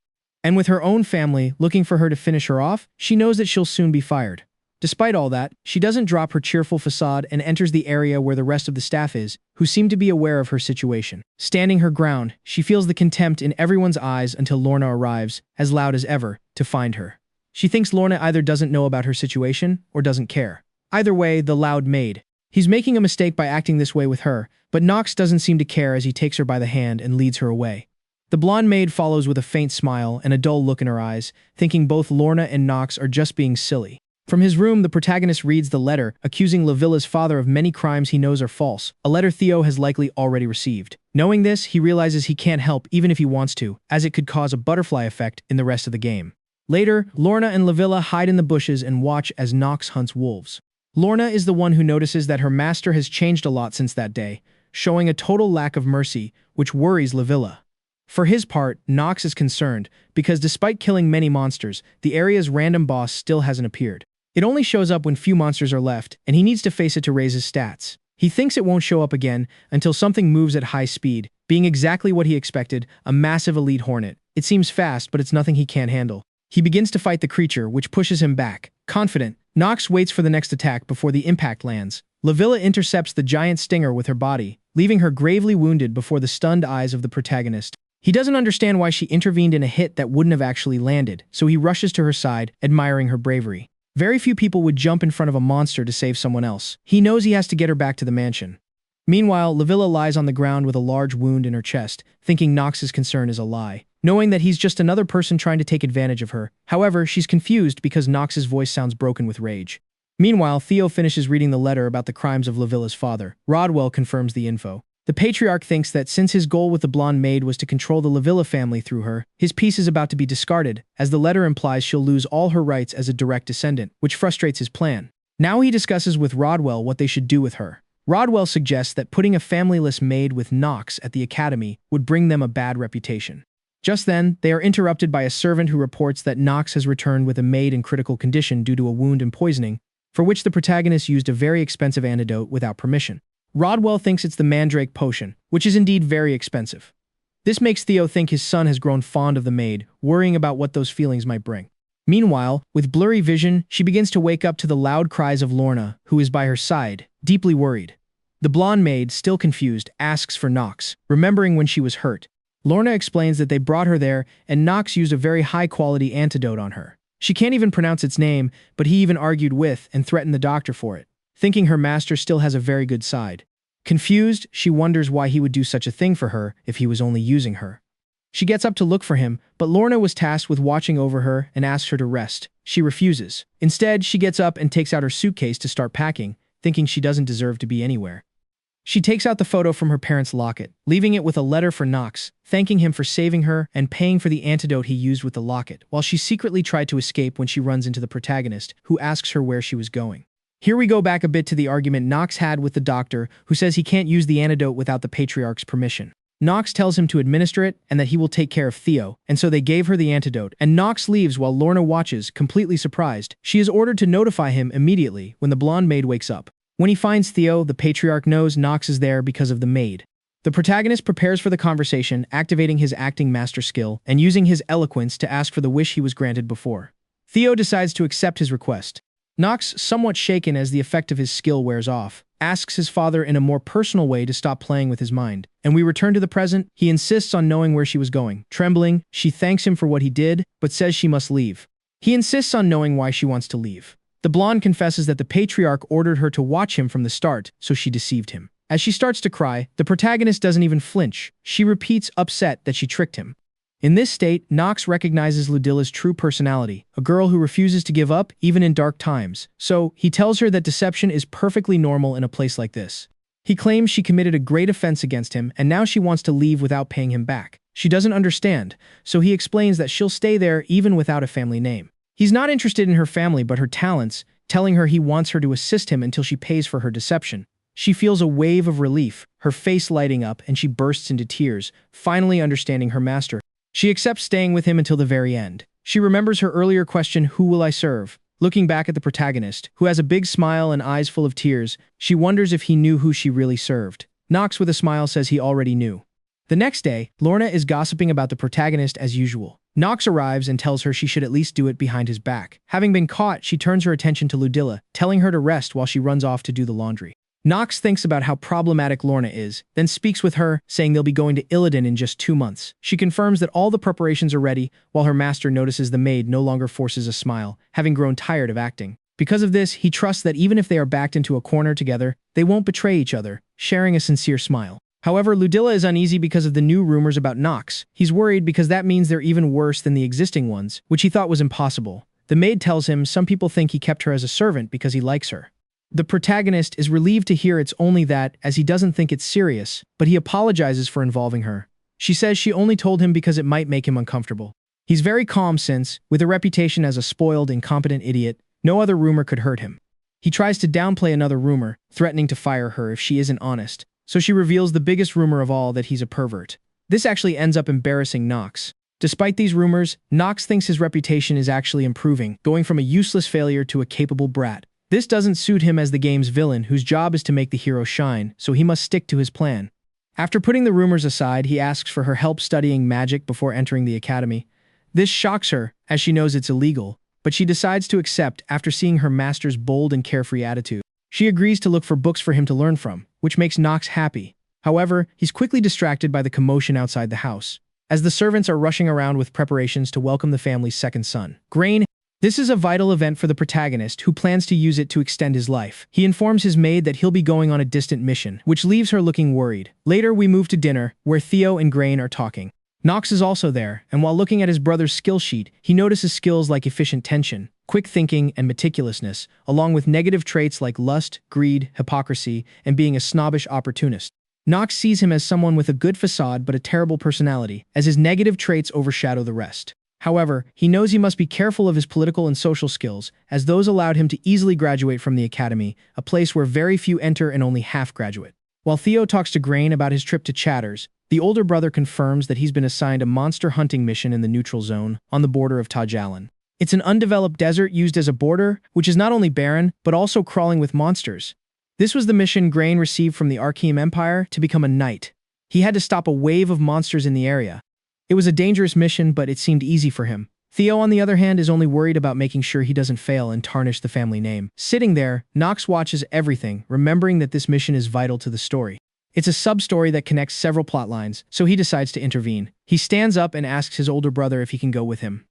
And with her own family looking for her to finish her off, she knows that she'll soon be fired. Despite all that, she doesn't drop her cheerful facade and enters the area where the rest of the staff is, who seem to be aware of her situation. Standing her ground, she feels the contempt in everyone's eyes until Lorna arrives, as loud as ever, to find her. She thinks Lorna either doesn't know about her situation or doesn't care. Either way, the loud maid. He's making a mistake by acting this way with her, but Nox doesn't seem to care as he takes her by the hand and leads her away. The blonde maid follows with a faint smile and a dull look in her eyes, thinking both Lorna and Nox are just being silly. From his room, the protagonist reads the letter, accusing Lavilla's father of many crimes he knows are false, a letter Theo has likely already received. Knowing this, he realizes he can't help even if he wants to, as it could cause a butterfly effect in the rest of the game. Later, Lorna and Lavilla hide in the bushes and watch as Nox hunts wolves. Lorna is the one who notices that her master has changed a lot since that day, showing a total lack of mercy, which worries Lavilla. For his part, Nox is concerned, because despite killing many monsters, the area's random boss still hasn't appeared. It only shows up when few monsters are left, and he needs to face it to raise his stats. He thinks it won't show up again until something moves at high speed, being exactly what he expected, a massive elite hornet. It seems fast, but it's nothing he can't handle. He begins to fight the creature, which pushes him back. Confident, Nox waits for the next attack before the impact lands. Lavilla intercepts the giant stinger with her body, leaving her gravely wounded before the stunned eyes of the protagonist. He doesn't understand why she intervened in a hit that wouldn't have actually landed, so he rushes to her side, admiring her bravery. Very few people would jump in front of a monster to save someone else. He knows he has to get her back to the mansion. Meanwhile, Lavilla lies on the ground with a large wound in her chest, thinking Nox's concern is a lie, knowing that he's just another person trying to take advantage of her. However, she's confused because Nox's voice sounds broken with rage. Meanwhile, Theo finishes reading the letter about the crimes of Lavilla's father. Rodwell confirms the info. The patriarch thinks that since his goal with the blonde maid was to control the Lavilla family through her, his piece is about to be discarded, as the letter implies she'll lose all her rights as a direct descendant, which frustrates his plan. Now he discusses with Rodwell what they should do with her. Rodwell suggests that putting a familyless maid with Nox at the academy would bring them a bad reputation. Just then, they are interrupted by a servant who reports that Nox has returned with a maid in critical condition due to a wound and poisoning, for which the protagonist used a very expensive antidote without permission. Rodwell thinks it's the Mandrake potion, which is indeed very expensive. This makes Theo think his son has grown fond of the maid, worrying about what those feelings might bring. Meanwhile, with blurry vision, she begins to wake up to the loud cries of Lorna, who is by her side, deeply worried. The blonde maid, still confused, asks for Nox, remembering when she was hurt. Lorna explains that they brought her there, and Nox used a very high-quality antidote on her. She can't even pronounce its name, but he even argued with and threatened the doctor for it, thinking her master still has a very good side. Confused, she wonders why he would do such a thing for her if he was only using her. She gets up to look for him, but Lorna was tasked with watching over her and asks her to rest. She refuses. Instead, she gets up and takes out her suitcase to start packing, thinking she doesn't deserve to be anywhere. She takes out the photo from her parents' locket, leaving it with a letter for Nox, thanking him for saving her and paying for the antidote he used with the locket, while she secretly tried to escape when she runs into the protagonist, who asks her where she was going. Here we go back a bit to the argument Nox had with the doctor, who says he can't use the antidote without the patriarch's permission. Nox tells him to administer it and that he will take care of Theo, and so they gave her the antidote, and Nox leaves while Lorna watches, completely surprised. She is ordered to notify him immediately when the blonde maid wakes up. When he finds Theo, the patriarch knows Nox is there because of the maid. The protagonist prepares for the conversation, activating his acting master skill and using his eloquence to ask for the wish he was granted before. Theo decides to accept his request. Nox, somewhat shaken as the effect of his skill wears off, asks his father in a more personal way to stop playing with his mind. And we return to the present. He insists on knowing where she was going. Trembling, she thanks him for what he did, but says she must leave. He insists on knowing why she wants to leave. The blonde confesses that the patriarch ordered her to watch him from the start, so she deceived him. As she starts to cry, the protagonist doesn't even flinch. She repeats, upset, that she tricked him. In this state, Nox recognizes Ludilla's true personality, a girl who refuses to give up even in dark times. So, he tells her that deception is perfectly normal in a place like this. He claims she committed a great offense against him, and now she wants to leave without paying him back. She doesn't understand, so he explains that she'll stay there even without a family name. He's not interested in her family but her talents, telling her he wants her to assist him until she pays for her deception. She feels a wave of relief, her face lighting up, and she bursts into tears, finally understanding her master. She accepts staying with him until the very end. She remembers her earlier question, "Who will I serve?" Looking back at the protagonist, who has a big smile and eyes full of tears, she wonders if he knew who she really served. Nox with a smile says he already knew. The next day, Lorna is gossiping about the protagonist as usual. Nox arrives and tells her she should at least do it behind his back. Having been caught, she turns her attention to Ludilla, telling her to rest while she runs off to do the laundry. Nox thinks about how problematic Lorna is, then speaks with her, saying they'll be going to Illidan in just 2 months. She confirms that all the preparations are ready, while her master notices the maid no longer forces a smile, having grown tired of acting. Because of this, he trusts that even if they are backed into a corner together, they won't betray each other, sharing a sincere smile. However, Ludilla is uneasy because of the new rumors about Nox. He's worried because that means they're even worse than the existing ones, which he thought was impossible. The maid tells him some people think he kept her as a servant because he likes her. The protagonist is relieved to hear it's only that, as he doesn't think it's serious, but he apologizes for involving her. She says she only told him because it might make him uncomfortable. He's very calm since, with a reputation as a spoiled, incompetent idiot, no other rumor could hurt him. He tries to downplay another rumor, threatening to fire her if she isn't honest, so she reveals the biggest rumor of all, that he's a pervert. This actually ends up embarrassing Nox. Despite these rumors, Nox thinks his reputation is actually improving, going from a useless failure to a capable brat. This doesn't suit him as the game's villain, whose job is to make the hero shine, so he must stick to his plan. After putting the rumors aside, he asks for her help studying magic before entering the academy. This shocks her, as she knows it's illegal, but she decides to accept after seeing her master's bold and carefree attitude. She agrees to look for books for him to learn from, which makes Nox happy. However, he's quickly distracted by the commotion outside the house, as the servants are rushing around with preparations to welcome the family's second son. Grain. This is a vital event for the protagonist, who plans to use it to extend his life. He informs his maid that he'll be going on a distant mission, which leaves her looking worried. Later, we move to dinner, where Theo and Grain are talking. Nox is also there, and while looking at his brother's skill sheet, he notices skills like efficient tension, quick thinking, and meticulousness, along with negative traits like lust, greed, hypocrisy, and being a snobbish opportunist. Nox sees him as someone with a good facade but a terrible personality, as his negative traits overshadow the rest. However, he knows he must be careful of his political and social skills, as those allowed him to easily graduate from the academy, a place where very few enter and only half graduate. While Theo talks to Grain about his trip to Chatters, the older brother confirms that he's been assigned a monster hunting mission in the neutral zone, on the border of Tajalan. It's an undeveloped desert used as a border, which is not only barren, but also crawling with monsters. This was the mission Grain received from the Archeum Empire to become a knight. He had to stop a wave of monsters in the area. It was a dangerous mission, but it seemed easy for him. Theo, on the other hand, is only worried about making sure he doesn't fail and tarnish the family name. Sitting there, Nox watches everything, remembering that this mission is vital to the story. It's a sub-story that connects several plot lines, so he decides to intervene. He stands up and asks his older brother if he can go with him.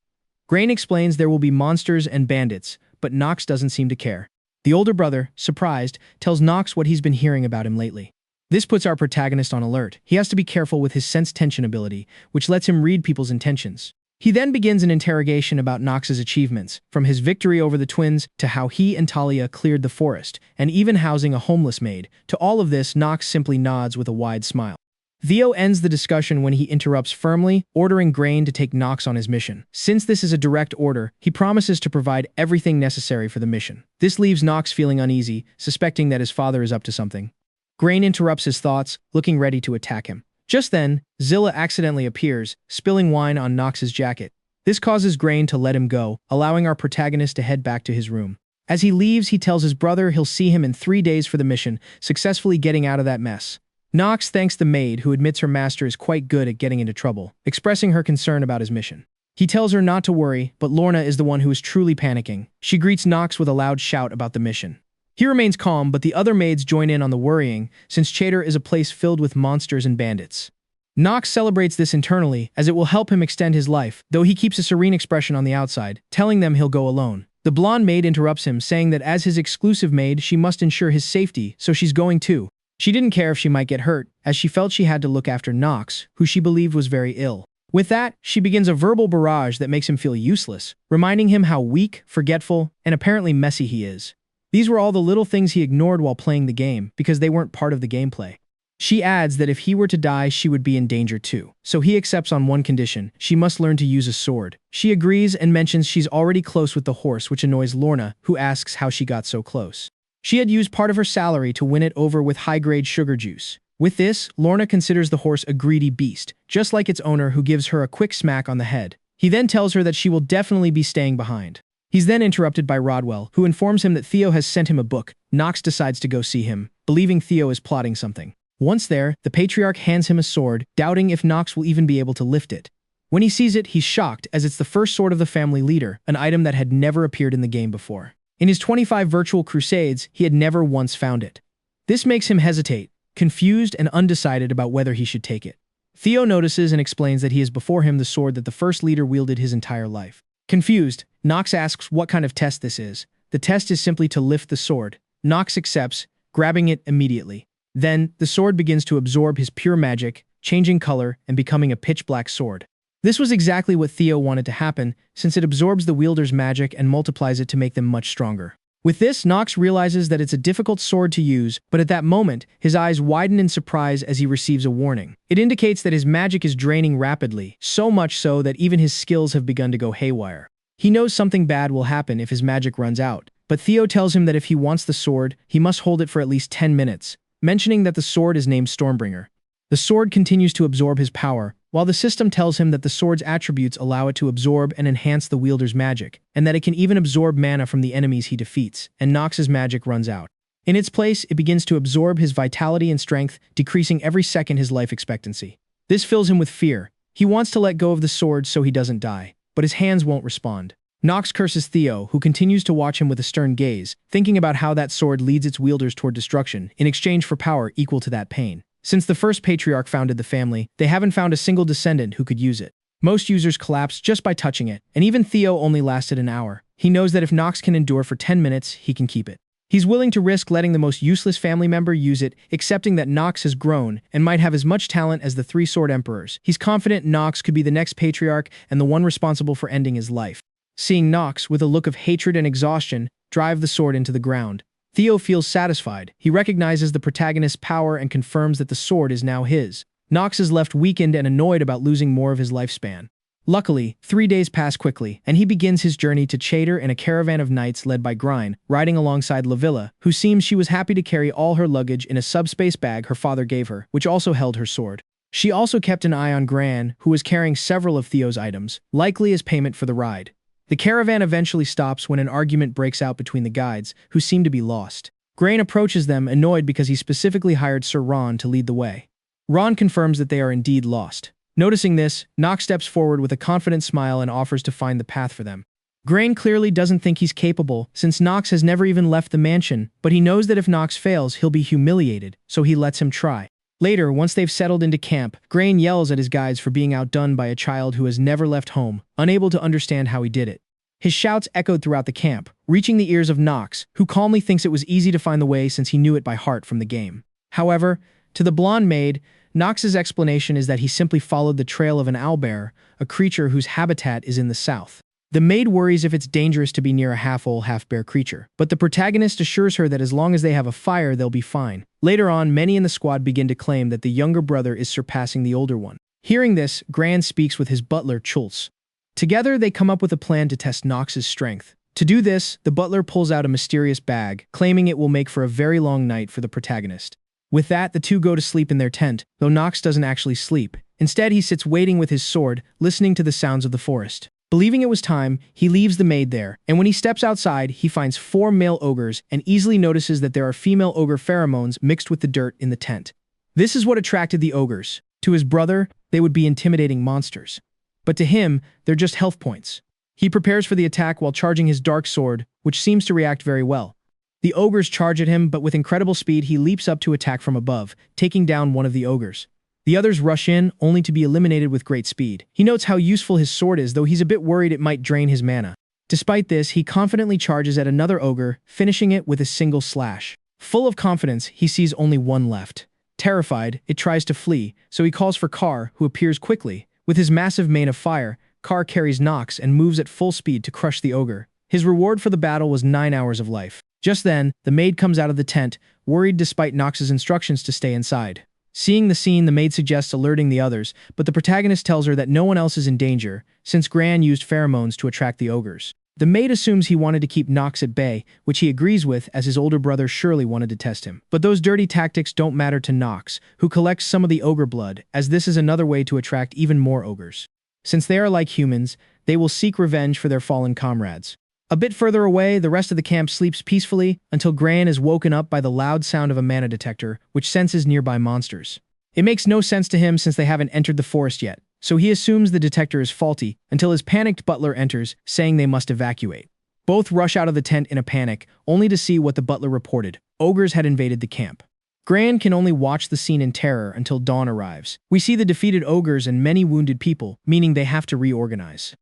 Grain explains there will be monsters and bandits, but Nox doesn't seem to care. The older brother, surprised, tells Nox what he's been hearing about him lately. This puts our protagonist on alert. He has to be careful with his sense tension ability, which lets him read people's intentions. He then begins an interrogation about Nox's achievements, from his victory over the twins to how he and Talia cleared the forest, and even housing a homeless maid. To all of this, Nox simply nods with a wide smile. Theo ends the discussion when he interrupts firmly, ordering Grain to take Nox on his mission. Since this is a direct order, he promises to provide everything necessary for the mission. This leaves Nox feeling uneasy, suspecting that his father is up to something. Grain interrupts his thoughts, looking ready to attack him. Just then, Zilla accidentally appears, spilling wine on Nox's jacket. This causes Grain to let him go, allowing our protagonist to head back to his room. As he leaves, he tells his brother he'll see him in 3 days for the mission, successfully getting out of that mess. Nox thanks the maid, who admits her master is quite good at getting into trouble, expressing her concern about his mission. He tells her not to worry, but Lorna is the one who is truly panicking. She greets Nox with a loud shout about the mission. He remains calm, but the other maids join in on the worrying, since Chater is a place filled with monsters and bandits. Nox celebrates this internally, as it will help him extend his life, though he keeps a serene expression on the outside, telling them he'll go alone. The blonde maid interrupts him, saying that as his exclusive maid, she must ensure his safety, so she's going too. She didn't care if she might get hurt, as she felt she had to look after Nox, who she believed was very ill. With that, she begins a verbal barrage that makes him feel useless, reminding him how weak, forgetful, and apparently messy he is. These were all the little things he ignored while playing the game, because they weren't part of the gameplay. She adds that if he were to die, she would be in danger too. So he accepts on one condition: she must learn to use a sword. She agrees and mentions she's already close with the horse, which annoys Lorna, who asks how she got so close. She had used part of her salary to win it over with high-grade sugar juice. With this, Lorna considers the horse a greedy beast, just like its owner, who gives her a quick smack on the head. He then tells her that she will definitely be staying behind. He's then interrupted by Rodwell, who informs him that Theo has sent him a book. Nox decides to go see him, believing Theo is plotting something. Once there, the patriarch hands him a sword, doubting if Nox will even be able to lift it. When he sees it, he's shocked, as it's the first sword of the family leader, an item that had never appeared in the game before. In his 25 virtual crusades, he had never once found it. This makes him hesitate, confused and undecided about whether he should take it. Theo notices and explains that he has before him the sword that the first leader wielded his entire life. Confused, Nox asks what kind of test this is. The test is simply to lift the sword. Nox accepts, grabbing it immediately. Then, the sword begins to absorb his pure magic, changing color and becoming a pitch-black sword. This was exactly what Theo wanted to happen, since it absorbs the wielder's magic and multiplies it to make them much stronger. With this, Nox realizes that it's a difficult sword to use, but at that moment, his eyes widen in surprise as he receives a warning. It indicates that his magic is draining rapidly, so much so that even his skills have begun to go haywire. He knows something bad will happen if his magic runs out, but Theo tells him that if he wants the sword, he must hold it for at least 10 minutes, mentioning that the sword is named Stormbringer. The sword continues to absorb his power, while the system tells him that the sword's attributes allow it to absorb and enhance the wielder's magic, and that it can even absorb mana from the enemies he defeats, and Nox's magic runs out. In its place, it begins to absorb his vitality and strength, decreasing every second his life expectancy. This fills him with fear. He wants to let go of the sword so he doesn't die, but his hands won't respond. Nox curses Theo, who continues to watch him with a stern gaze, thinking about how that sword leads its wielders toward destruction, in exchange for power equal to that pain. Since the first patriarch founded the family, they haven't found a single descendant who could use it. Most users collapse just by touching it, and even Theo only lasted an hour. He knows that if Nox can endure for 10 minutes, he can keep it. He's willing to risk letting the most useless family member use it, accepting that Nox has grown and might have as much talent as the three sword emperors. He's confident Nox could be the next patriarch and the one responsible for ending his life. Seeing Nox, with a look of hatred and exhaustion, drive the sword into the ground, Theo feels satisfied. He recognizes the protagonist's power and confirms that the sword is now his. Nox is left weakened and annoyed about losing more of his lifespan. Luckily, 3 days pass quickly, and he begins his journey to Chater in a caravan of knights led by Grine, riding alongside Lavilla, who seems she was happy to carry all her luggage in a subspace bag her father gave her, which also held her sword. She also kept an eye on Gran, who was carrying several of Theo's items, likely as payment for the ride. The caravan eventually stops when an argument breaks out between the guides, who seem to be lost. Grain approaches them, annoyed because he specifically hired Sir Ron to lead the way. Ron confirms that they are indeed lost. Noticing this, Nox steps forward with a confident smile and offers to find the path for them. Grain clearly doesn't think he's capable, since Nox has never even left the mansion, but he knows that if Nox fails, he'll be humiliated, so he lets him try. Later, once they've settled into camp, Grain yells at his guides for being outdone by a child who has never left home, unable to understand how he did it. His shouts echoed throughout the camp, reaching the ears of Nox, who calmly thinks it was easy to find the way since he knew it by heart from the game. However, to the blonde maid, Nox's explanation is that he simply followed the trail of an owlbear, a creature whose habitat is in the south. The maid worries if it's dangerous to be near a half-owl, half-bear creature, but the protagonist assures her that as long as they have a fire, they'll be fine. Later on, many in the squad begin to claim that the younger brother is surpassing the older one. Hearing this, Gran speaks with his butler, Chulz. Together, they come up with a plan to test Nox's strength. To do this, the butler pulls out a mysterious bag, claiming it will make for a very long night for the protagonist. With that, the two go to sleep in their tent, though Nox doesn't actually sleep. Instead, he sits waiting with his sword, listening to the sounds of the forest. Believing it was time, he leaves the maid there, and when he steps outside, he finds 4 male ogres and easily notices that there are female ogre pheromones mixed with the dirt in the tent. This is what attracted the ogres. To his brother, they would be intimidating monsters. But to him, they're just health points. He prepares for the attack while charging his dark sword, which seems to react very well. The ogres charge at him, but with incredible speed, he leaps up to attack from above, taking down one of the ogres. The others rush in, only to be eliminated with great speed. He notes how useful his sword is, though he's a bit worried it might drain his mana. Despite this, he confidently charges at another ogre, finishing it with a single slash. Full of confidence, he sees only one left. Terrified, it tries to flee, so he calls for Carr, who appears quickly. With his massive mane of fire, Carr carries Nox and moves at full speed to crush the ogre. His reward for the battle was 9 hours of life. Just then, the maid comes out of the tent, worried despite Nox's instructions to stay inside. Seeing the scene, the maid suggests alerting the others, but the protagonist tells her that no one else is in danger, since Gran used pheromones to attract the ogres. The maid assumes he wanted to keep Nox at bay, which he agrees with as his older brother surely wanted to test him. But those dirty tactics don't matter to Nox, who collects some of the ogre blood, as this is another way to attract even more ogres. Since they are like humans, they will seek revenge for their fallen comrades. A bit further away, the rest of the camp sleeps peacefully until Gran is woken up by the loud sound of a mana detector, which senses nearby monsters. It makes no sense to him since they haven't entered the forest yet, so he assumes the detector is faulty until his panicked butler enters, saying they must evacuate. Both rush out of the tent in a panic, only to see what the butler reported. Ogres had invaded the camp. Gran can only watch the scene in terror until dawn arrives. We see the defeated ogres and many wounded people, meaning they have to reorganize.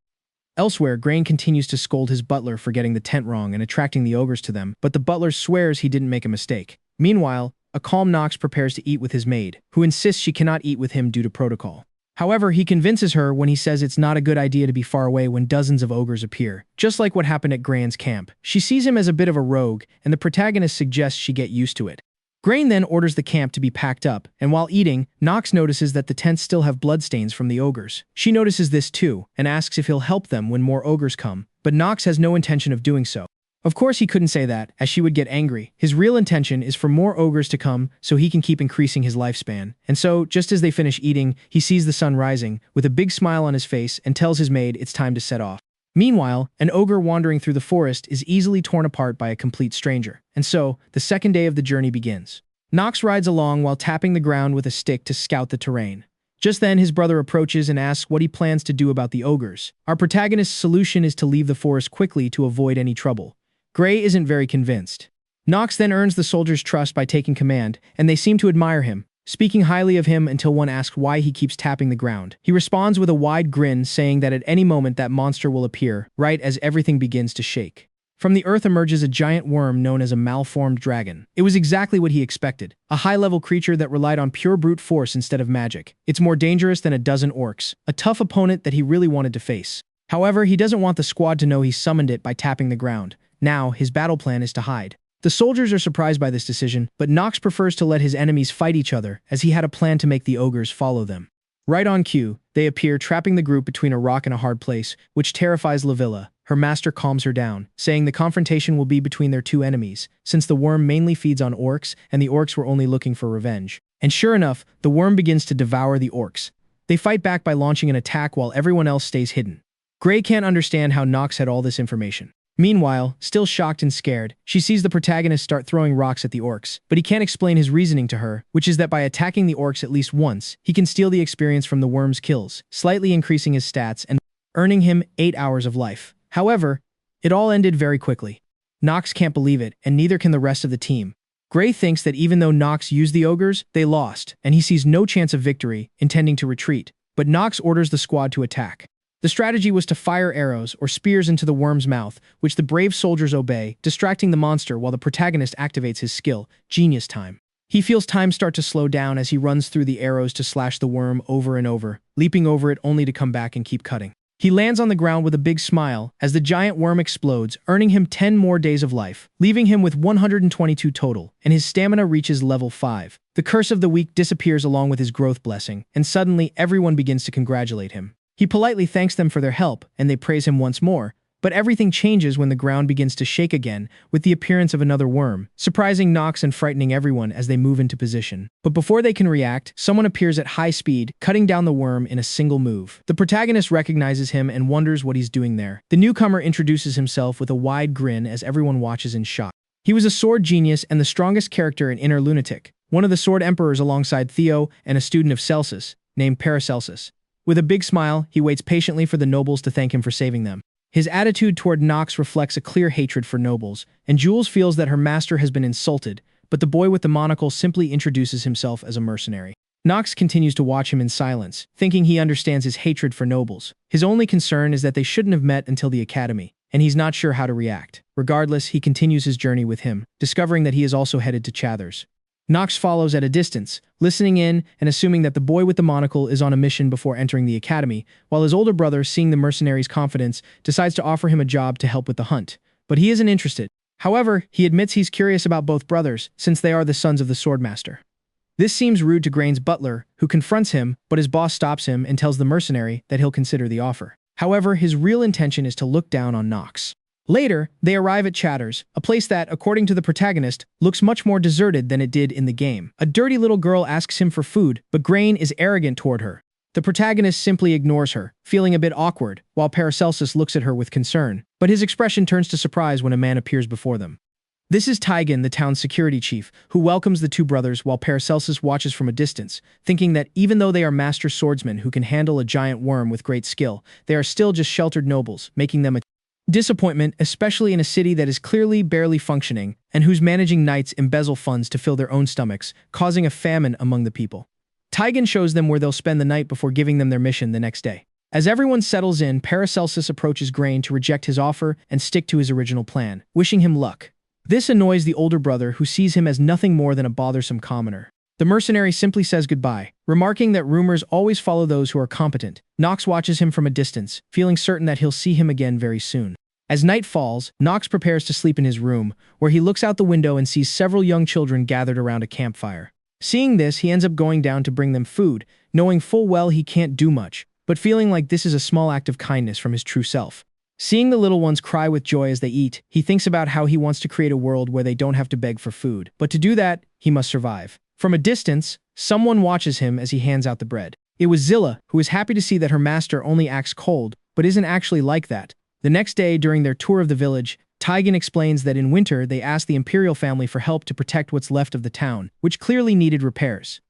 Elsewhere, Gran continues to scold his butler for getting the tent wrong and attracting the ogres to them, but the butler swears he didn't make a mistake. Meanwhile, a calm Nox prepares to eat with his maid, who insists she cannot eat with him due to protocol. However, he convinces her when he says it's not a good idea to be far away when dozens of ogres appear, just like what happened at Gran's camp. She sees him as a bit of a rogue, and the protagonist suggests she get used to it. Gran then orders the camp to be packed up, and while eating, Nox notices that the tents still have bloodstains from the ogres. She notices this too, and asks if he'll help them when more ogres come, but Nox has no intention of doing so. Of course he couldn't say that, as she would get angry. His real intention is for more ogres to come so he can keep increasing his lifespan. And so, just as they finish eating, he sees the sun rising, with a big smile on his face, and tells his maid it's time to set off. Meanwhile, an ogre wandering through the forest is easily torn apart by a complete stranger. And so, the second day of the journey begins. Nox rides along while tapping the ground with a stick to scout the terrain. Just then, his brother approaches and asks what he plans to do about the ogres. Our protagonist's solution is to leave the forest quickly to avoid any trouble. Gray isn't very convinced. Nox then earns the soldiers' trust by taking command, and they seem to admire him, speaking highly of him until one asks why he keeps tapping the ground. He responds with a wide grin, saying that at any moment that monster will appear, right as everything begins to shake. From the earth emerges a giant worm known as a malformed dragon. It was exactly what he expected, a high-level creature that relied on pure brute force instead of magic. It's more dangerous than a dozen orcs, a tough opponent that he really wanted to face. However, he doesn't want the squad to know he summoned it by tapping the ground. Now, his battle plan is to hide. The soldiers are surprised by this decision, but Nox prefers to let his enemies fight each other, as he had a plan to make the ogres follow them. Right on cue, they appear, trapping the group between a rock and a hard place, which terrifies Lavilla. Her master calms her down, saying the confrontation will be between their two enemies, since the worm mainly feeds on orcs, and the orcs were only looking for revenge. And sure enough, the worm begins to devour the orcs. They fight back by launching an attack while everyone else stays hidden. Gray can't understand how Nox had all this information. Meanwhile, still shocked and scared, she sees the protagonist start throwing rocks at the orcs, but he can't explain his reasoning to her, which is that by attacking the orcs at least once, he can steal the experience from the worm's kills, slightly increasing his stats and earning him 8 hours of life. However, it all ended very quickly. Nox can't believe it, and neither can the rest of the team. Gray thinks that even though Nox used the ogres, they lost, and he sees no chance of victory, intending to retreat, but Nox orders the squad to attack. The strategy was to fire arrows or spears into the worm's mouth, which the brave soldiers obey, distracting the monster while the protagonist activates his skill, Genius Time. He feels time start to slow down as he runs through the arrows to slash the worm over and over, leaping over it only to come back and keep cutting. He lands on the ground with a big smile as the giant worm explodes, earning him 10 more days of life, leaving him with 122 total, and his stamina reaches level 5. The curse of the week disappears along with his growth blessing, and suddenly everyone begins to congratulate him. He politely thanks them for their help, and they praise him once more, but everything changes when the ground begins to shake again with the appearance of another worm, surprising Nox and frightening everyone as they move into position. But before they can react, someone appears at high speed, cutting down the worm in a single move. The protagonist recognizes him and wonders what he's doing there. The newcomer introduces himself with a wide grin as everyone watches in shock. He was a sword genius and the strongest character in Inner Lunatic, one of the sword emperors alongside Theo and a student of Celsus, named Paracelsus. With a big smile, he waits patiently for the nobles to thank him for saving them. His attitude toward Nox reflects a clear hatred for nobles, and Jules feels that her master has been insulted, but the boy with the monocle simply introduces himself as a mercenary. Nox continues to watch him in silence, thinking he understands his hatred for nobles. His only concern is that they shouldn't have met until the academy, and he's not sure how to react. Regardless, he continues his journey with him, discovering that he is also headed to Chathers. Nox follows at a distance, listening in and assuming that the boy with the monocle is on a mission before entering the academy, while his older brother, seeing the mercenary's confidence, decides to offer him a job to help with the hunt. But he isn't interested. However, he admits he's curious about both brothers, since they are the sons of the swordmaster. This seems rude to Grain's butler, who confronts him, but his boss stops him and tells the mercenary that he'll consider the offer. However, his real intention is to look down on Nox. Later, they arrive at Chathers, a place that, according to the protagonist, looks much more deserted than it did in the game. A dirty little girl asks him for food, but Grain is arrogant toward her. The protagonist simply ignores her, feeling a bit awkward, while Paracelsus looks at her with concern. but his expression turns to surprise when a man appears before them. This is Taigen, the town's security chief, who welcomes the two brothers while Paracelsus watches from a distance, thinking that even though they are master swordsmen who can handle a giant worm with great skill, they are still just sheltered nobles, making them a disappointment, especially in a city that is clearly barely functioning and whose managing knights embezzle funds to fill their own stomachs, causing a famine among the people. Taigen shows them where they'll spend the night before giving them their mission the next day. As everyone settles in, Paracelsus approaches Grain to reject his offer and stick to his original plan, wishing him luck. This annoys the older brother, who sees him as nothing more than a bothersome commoner. The mercenary simply says goodbye, remarking that rumors always follow those who are competent. Nox watches him from a distance, feeling certain that he'll see him again very soon. As night falls, Nox prepares to sleep in his room, where he looks out the window and sees several young children gathered around a campfire. Seeing this, he ends up going down to bring them food, knowing full well he can't do much, but feeling like this is a small act of kindness from his true self. Seeing the little ones cry with joy as they eat, he thinks about how he wants to create a world where they don't have to beg for food. But to do that, he must survive. From a distance, someone watches him as he hands out the bread. It was Zilla, who is happy to see that her master only acts cold, but isn't actually like that. The next day, during their tour of the village, Taigen explains that in winter they asked the imperial family for help to protect what's left of the town, which clearly needed repairs.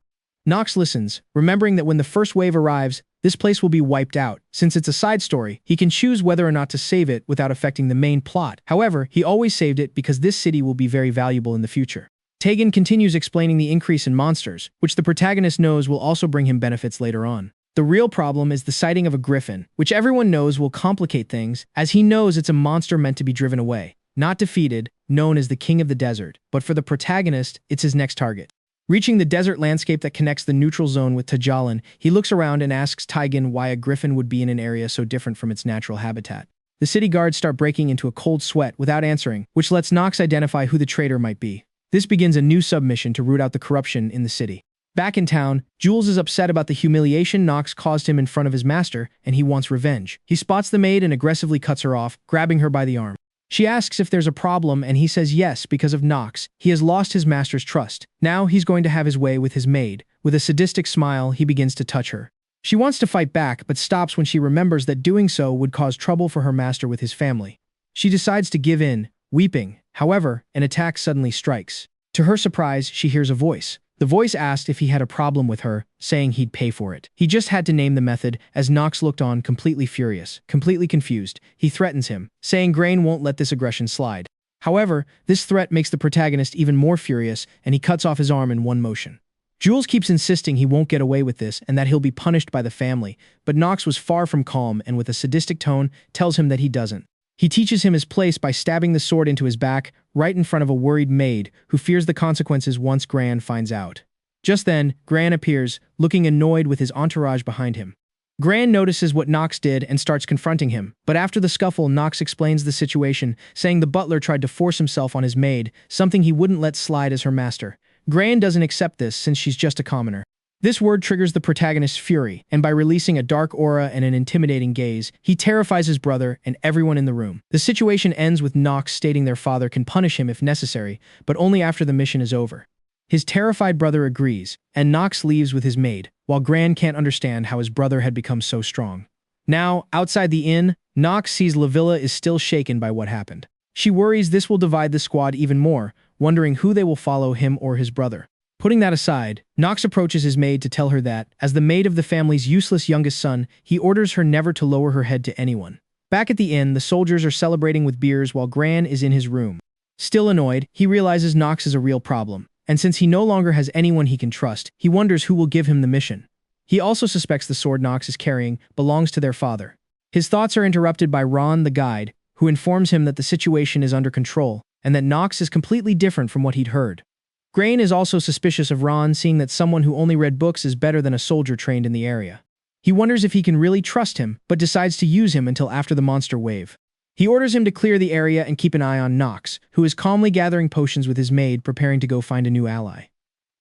Nox listens, remembering that when the first wave arrives, this place will be wiped out. Since it's a side story, he can choose whether or not to save it without affecting the main plot. However, he always saved it because this city will be very valuable in the future. Taigen continues explaining the increase in monsters, which the protagonist knows will also bring him benefits later on. The real problem is the sighting of a griffin, which everyone knows will complicate things, as he knows it's a monster meant to be driven away, not defeated, known as the King of the Desert. But for the protagonist, it's his next target. Reaching the desert landscape that connects the neutral zone with Tajalan, he looks around and asks Taigen why a griffin would be in an area so different from its natural habitat. The city guards start breaking into a cold sweat without answering, which lets Nox identify who the traitor might be. This begins a new submission to root out the corruption in the city. Back in town, Jules is upset about the humiliation Nox caused him in front of his master, and he wants revenge. He spots the maid and aggressively cuts her off, grabbing her by the arm. She asks if there's a problem, and he says yes because of Nox. He has lost his master's trust. Now he's going to have his way with his maid. With a sadistic smile, he begins to touch her. She wants to fight back, but stops when she remembers that doing so would cause trouble for her master with his family. She decides to give in, weeping. However, an attack suddenly strikes. To her surprise, she hears a voice. The voice asked if he had a problem with her, saying he'd pay for it. He just had to name the method, as Nox looked on completely furious, completely confused. He threatens him, saying Grain won't let this aggression slide. However, this threat makes the protagonist even more furious, and he cuts off his arm in one motion. Jules keeps insisting he won't get away with this and that he'll be punished by the family, but Nox was far from calm and with a sadistic tone tells him that he doesn't. He teaches him his place by stabbing the sword into his back, right in front of a worried maid who fears the consequences once Gran finds out. Just then, Gran appears, looking annoyed with his entourage behind him. Gran notices what Nox did and starts confronting him, but after the scuffle, Nox explains the situation, saying the butler tried to force himself on his maid, something he wouldn't let slide as her master. Gran doesn't accept this since she's just a commoner. This word triggers the protagonist's fury, and by releasing a dark aura and an intimidating gaze, he terrifies his brother and everyone in the room. The situation ends with Nox stating their father can punish him if necessary, but only after the mission is over. His terrified brother agrees, and Nox leaves with his maid, while Gran can't understand how his brother had become so strong. Now, outside the inn, Nox sees Lavilla is still shaken by what happened. She worries this will divide the squad even more, wondering who they will follow, him or his brother. Putting that aside, Nox approaches his maid to tell her that, as the maid of the family's useless youngest son, he orders her never to lower her head to anyone. Back at the inn, the soldiers are celebrating with beers while Gran is in his room. Still annoyed, he realizes Nox is a real problem, and since he no longer has anyone he can trust, he wonders who will give him the mission. He also suspects the sword Nox is carrying belongs to their father. His thoughts are interrupted by Ron, the guide, who informs him that the situation is under control, and that Nox is completely different from what he'd heard. Grain is also suspicious of Ron, seeing that someone who only read books is better than a soldier trained in the area. He wonders if he can really trust him, but decides to use him until after the monster wave. He orders him to clear the area and keep an eye on Nox, who is calmly gathering potions with his maid, preparing to go find a new ally.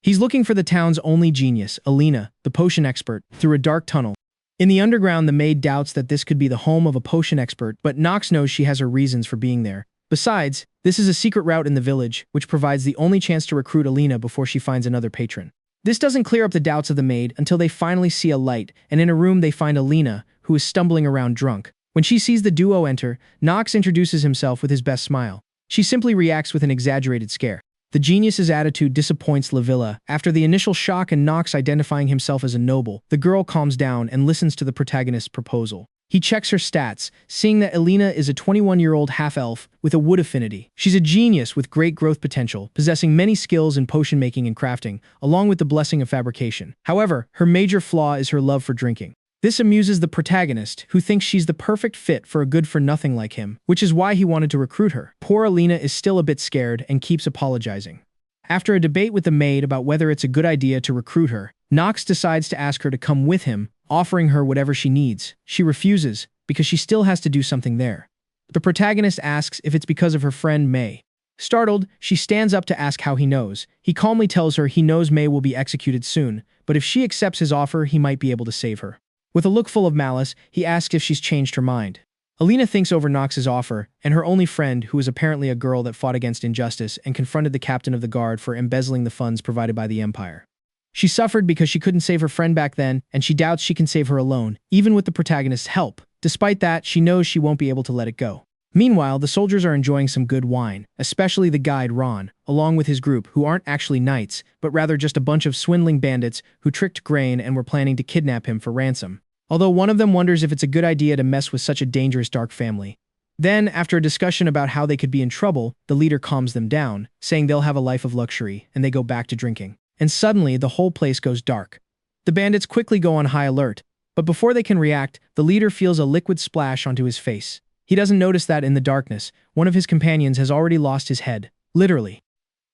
He's looking for the town's only genius, Alina, the potion expert, through a dark tunnel. In the underground, the maid doubts that this could be the home of a potion expert, but Nox knows she has her reasons for being there. Besides, this is a secret route in the village, which provides the only chance to recruit Alina before she finds another patron. This doesn't clear up the doubts of the maid until they finally see a light, and in a room they find Alina, who is stumbling around drunk. When she sees the duo enter, Nox introduces himself with his best smile. She simply reacts with an exaggerated scare. The genius's attitude disappoints Lavilla. After the initial shock and Nox identifying himself as a noble, the girl calms down and listens to the protagonist's proposal. He checks her stats, seeing that Elena is a 21-year-old half-elf with a wood affinity. She's a genius with great growth potential, possessing many skills in potion making and crafting, along with the blessing of fabrication. However, her major flaw is her love for drinking. This amuses the protagonist, who thinks she's the perfect fit for a good-for-nothing like him, which is why he wanted to recruit her. Poor Elena is still a bit scared and keeps apologizing. After a debate with the maid about whether it's a good idea to recruit her, Nox decides to ask her to come with him, offering her whatever she needs. She refuses, because she still has to do something there. The protagonist asks if it's because of her friend May. Startled, she stands up to ask how he knows. He calmly tells her he knows May will be executed soon, but if she accepts his offer, he might be able to save her. With a look full of malice, he asks if she's changed her mind. Alina thinks over Nox's offer, and her only friend, who is apparently a girl that fought against injustice and confronted the captain of the guard for embezzling the funds provided by the Empire. She suffered because she couldn't save her friend back then, and she doubts she can save her alone, even with the protagonist's help. Despite that, she knows she won't be able to let it go. Meanwhile, the soldiers are enjoying some good wine, especially the guide Ron, along with his group, who aren't actually knights, but rather just a bunch of swindling bandits who tricked Grain and were planning to kidnap him for ransom. Although one of them wonders if it's a good idea to mess with such a dangerous dark family. Then, after a discussion about how they could be in trouble, the leader calms them down, saying they'll have a life of luxury, and they go back to drinking. And suddenly, the whole place goes dark. The bandits quickly go on high alert, but before they can react, the leader feels a liquid splash onto his face. He doesn't notice that in the darkness, one of his companions has already lost his head. Literally.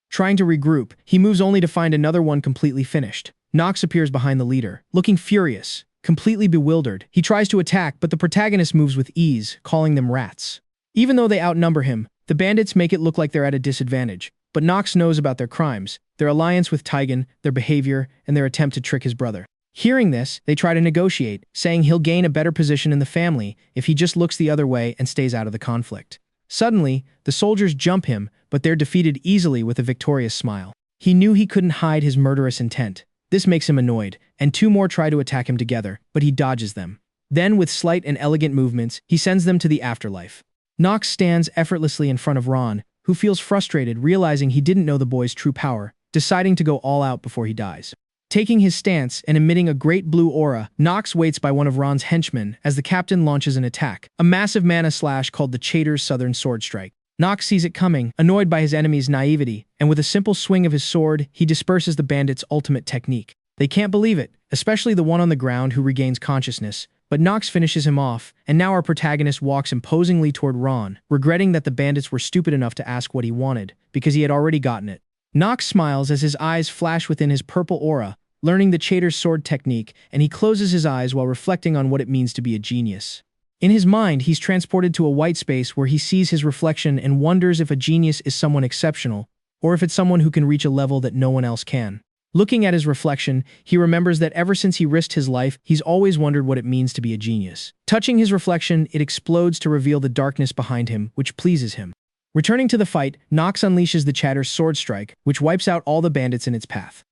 Trying to regroup, he moves only to find another one completely finished. Nox appears behind the leader, looking furious. Completely bewildered, he tries to attack, but the protagonist moves with ease, calling them rats. Even though they outnumber him, the bandits make it look like they're at a disadvantage. But Nox knows about their crimes, their alliance with Taigen, their behavior, and their attempt to trick his brother. Hearing this, they try to negotiate, saying he'll gain a better position in the family if he just looks the other way and stays out of the conflict. Suddenly, the soldiers jump him, but they're defeated easily with a victorious smile. He knew he couldn't hide his murderous intent. This makes him annoyed, and two more try to attack him together, but he dodges them. Then, with slight and elegant movements, he sends them to the afterlife. Nox stands effortlessly in front of Ron, who feels frustrated realizing he didn't know the boy's true power, deciding to go all out before he dies. Taking his stance and emitting a great blue aura, Nox waits by one of Ron's henchmen as the captain launches an attack, a massive mana slash called the Chaytor's Southern Sword Strike. Nox sees it coming, annoyed by his enemy's naivety, and with a simple swing of his sword, he disperses the bandits' ultimate technique. They can't believe it, especially the one on the ground who regains consciousness, but Nox finishes him off, and now our protagonist walks imposingly toward Ron, regretting that the bandits were stupid enough to ask what he wanted, because he had already gotten it. Nox smiles as his eyes flash within his purple aura, learning the Chaytor's sword technique, and he closes his eyes while reflecting on what it means to be a genius. In his mind, he's transported to a white space where he sees his reflection and wonders if a genius is someone exceptional, or if it's someone who can reach a level that no one else can. Looking at his reflection, he remembers that ever since he risked his life, he's always wondered what it means to be a genius. Touching his reflection, it explodes to reveal the darkness behind him, which pleases him. Returning to the fight, Nox unleashes the Chaytor's sword strike, which wipes out all the bandits in its path.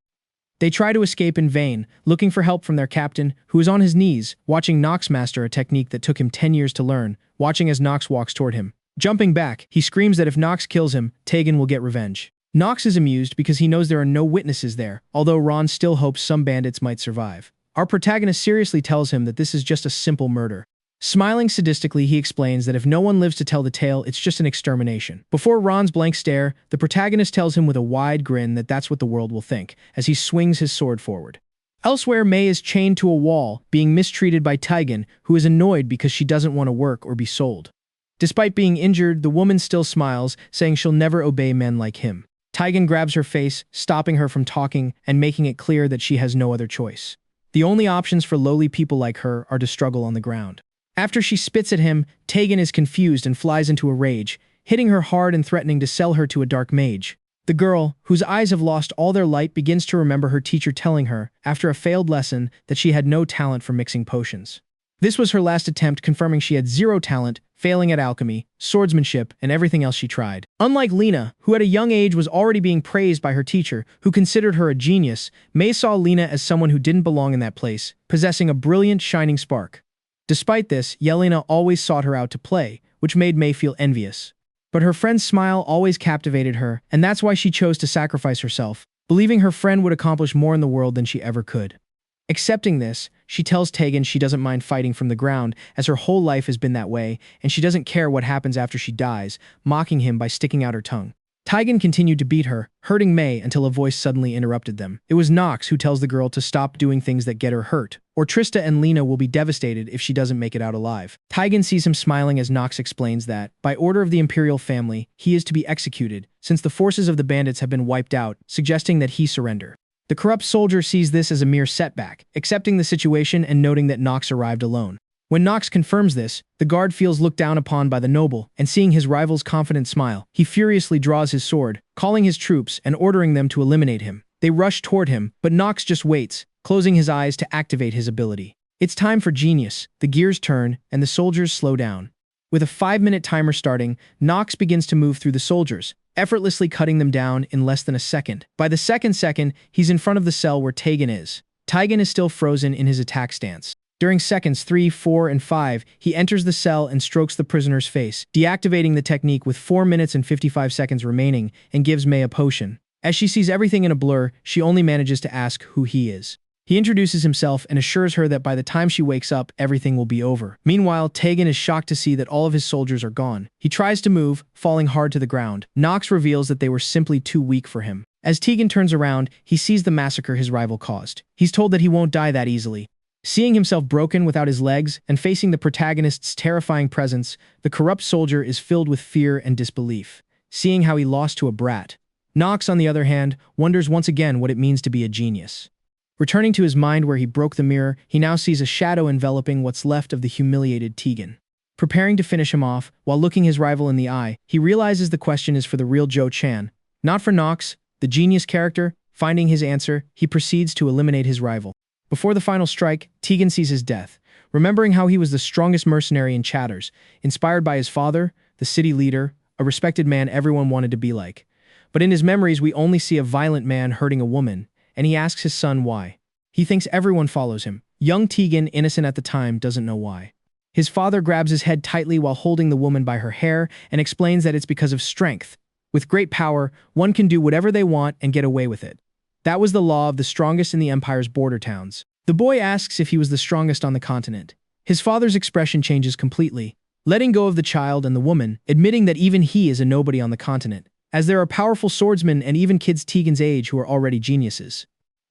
They try to escape in vain, looking for help from their captain, who is on his knees, watching Nox master a technique that took him 10 years to learn, watching as Nox walks toward him. Jumping back, he screams that if Nox kills him, Taigen will get revenge. Nox is amused because he knows there are no witnesses there, although Ron still hopes some bandits might survive. Our protagonist seriously tells him that this is just a simple murder. Smiling sadistically, he explains that if no one lives to tell the tale, it's just an extermination. Before Ron's blank stare, the protagonist tells him with a wide grin that that's what the world will think, as he swings his sword forward. Elsewhere, May is chained to a wall, being mistreated by Taigen, who is annoyed because she doesn't want to work or be sold. Despite being injured, the woman still smiles, saying she'll never obey men like him. Taigen grabs her face, stopping her from talking and making it clear that she has no other choice. The only options for lowly people like her are to struggle on the ground. After she spits at him, Taigen is confused and flies into a rage, hitting her hard and threatening to sell her to a dark mage. The girl, whose eyes have lost all their light, begins to remember her teacher telling her, after a failed lesson, that she had no talent for mixing potions. This was her last attempt, confirming she had zero talent, failing at alchemy, swordsmanship, and everything else she tried. Unlike Lena, who at a young age was already being praised by her teacher, who considered her a genius, May saw Lena as someone who didn't belong in that place, possessing a brilliant, shining spark. Despite this, Yelena always sought her out to play, which made May feel envious. But her friend's smile always captivated her, and that's why she chose to sacrifice herself, believing her friend would accomplish more in the world than she ever could. Accepting this, she tells Tegan she doesn't mind fighting from the ground, as her whole life has been that way, and she doesn't care what happens after she dies, mocking him by sticking out her tongue. Tegan continued to beat her, hurting May until a voice suddenly interrupted them. It was Nox who tells the girl to stop doing things that get her hurt, or Trista and Lena will be devastated if she doesn't make it out alive. Tegan sees him smiling as Nox explains that, by order of the Imperial family, he is to be executed, since the forces of the bandits have been wiped out, suggesting that he surrender. The corrupt soldier sees this as a mere setback, accepting the situation and noting that Nox arrived alone. When Nox confirms this, the guard feels looked down upon by the noble, and seeing his rival's confident smile, he furiously draws his sword, calling his troops and ordering them to eliminate him. They rush toward him, but Nox just waits, closing his eyes to activate his ability. It's time for genius. The gears turn, and the soldiers slow down. With a 5-minute timer starting, Nox begins to move through the soldiers, effortlessly cutting them down in less than a second. By the second, he's in front of the cell where Tegan is. Tegan is still frozen in his attack stance. During seconds 3, 4, and 5, he enters the cell and strokes the prisoner's face, deactivating the technique with 4 minutes and 55 seconds remaining, and gives May a potion. As she sees everything in a blur, she only manages to ask who he is. He introduces himself and assures her that by the time she wakes up, everything will be over. Meanwhile, Tegan is shocked to see that all of his soldiers are gone. He tries to move, falling hard to the ground. Nox reveals that they were simply too weak for him. As Tegan turns around, he sees the massacre his rival caused. He's told that he won't die that easily. Seeing himself broken without his legs and facing the protagonist's terrifying presence, the corrupt soldier is filled with fear and disbelief, seeing how he lost to a brat. Nox, on the other hand, wonders once again what it means to be a genius. Returning to his mind where he broke the mirror, he now sees a shadow enveloping what's left of the humiliated Tegan. Preparing to finish him off, while looking his rival in the eye, he realizes the question is for the real Joe Chan, not for Nox, the genius character. Finding his answer, he proceeds to eliminate his rival. Before the final strike, Tegan sees his death, remembering how he was the strongest mercenary in Chatters, inspired by his father, the city leader, a respected man everyone wanted to be like. But in his memories, we only see a violent man hurting a woman, and he asks his son why. He thinks everyone follows him. Young Tegan, innocent at the time, doesn't know why. His father grabs his head tightly while holding the woman by her hair and explains that it's because of strength. With great power, one can do whatever they want and get away with it. That was the law of the strongest in the Empire's border towns. The boy asks if he was the strongest on the continent. His father's expression changes completely, letting go of the child and the woman, admitting that even he is a nobody on the continent, as there are powerful swordsmen and even kids Tegan's age who are already geniuses.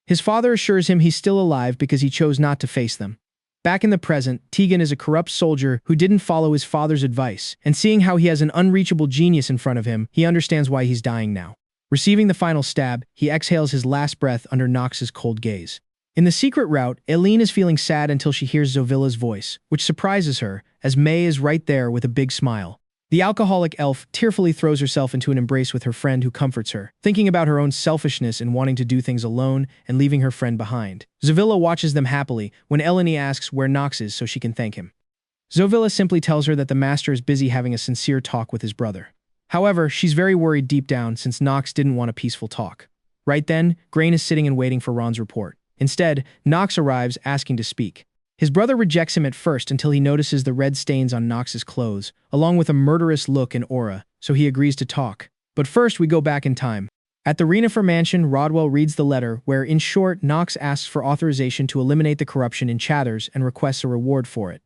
His father assures him he's still alive because he chose not to face them. Back in the present, Tegan is a corrupt soldier who didn't follow his father's advice, and seeing how he has an unreachable genius in front of him, he understands why he's dying now. Receiving the final stab, he exhales his last breath under Nox's cold gaze. In the secret route, Eileen is feeling sad until she hears Zovilla's voice, which surprises her, as May is right there with a big smile. The alcoholic elf tearfully throws herself into an embrace with her friend who comforts her, thinking about her own selfishness in wanting to do things alone and leaving her friend behind. Zovilla watches them happily when Eleni asks where Nox is so she can thank him. Zovilla simply tells her that the master is busy having a sincere talk with his brother. However, she's very worried deep down since Nox didn't want a peaceful talk. Right then, Grain is sitting and waiting for Ron's report. Instead, Nox arrives asking to speak. His brother rejects him at first until he notices the red stains on Nox's clothes, along with a murderous look and aura, so he agrees to talk. But first, we go back in time. At the Renifer mansion, Rodwell reads the letter where, in short, Nox asks for authorization to eliminate the corruption in Chatters and requests a reward for it.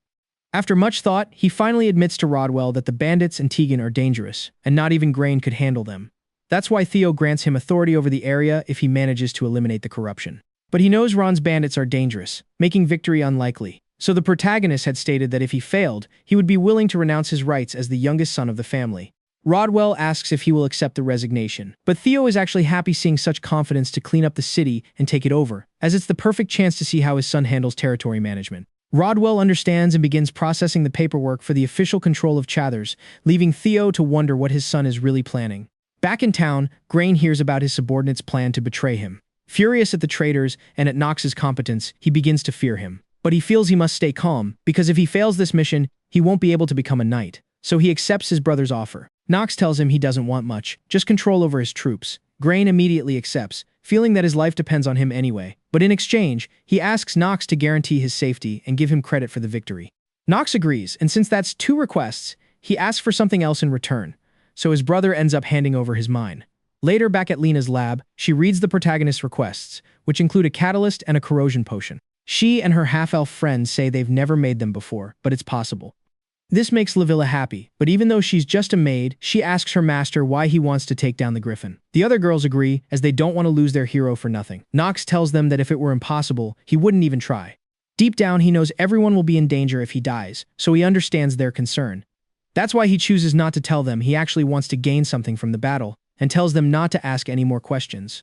After much thought, he finally admits to Rodwell that the bandits and Tegan are dangerous, and not even Grain could handle them. That's why Theo grants him authority over the area if he manages to eliminate the corruption. But he knows Ron's bandits are dangerous, making victory unlikely. So the protagonist had stated that if he failed, he would be willing to renounce his rights as the youngest son of the family. Rodwell asks if he will accept the resignation, but Theo is actually happy seeing such confidence to clean up the city and take it over, as it's the perfect chance to see how his son handles territory management. Rodwell understands and begins processing the paperwork for the official control of Chathers, leaving Theo to wonder what his son is really planning. Back in town, Grain hears about his subordinate's plan to betray him. Furious at the traitors and at Nox's competence, he begins to fear him. But he feels he must stay calm, because if he fails this mission, he won't be able to become a knight. So he accepts his brother's offer. Nox tells him he doesn't want much, just control over his troops. Grain immediately accepts, feeling that his life depends on him anyway. But in exchange, he asks Nox to guarantee his safety and give him credit for the victory. Nox agrees, and since that's 2 requests, he asks for something else in return, so his brother ends up handing over his mine. Later, back at Lena's lab, she reads the protagonist's requests, which include a catalyst and a corrosion potion. She and her half-elf friends say they've never made them before, but it's possible. This makes Lavilla happy, but even though she's just a maid, she asks her master why he wants to take down the griffin. The other girls agree, as they don't want to lose their hero for nothing. Nox tells them that if it were impossible, he wouldn't even try. Deep down, he knows everyone will be in danger if he dies, so he understands their concern. That's why he chooses not to tell them he actually wants to gain something from the battle, and tells them not to ask any more questions.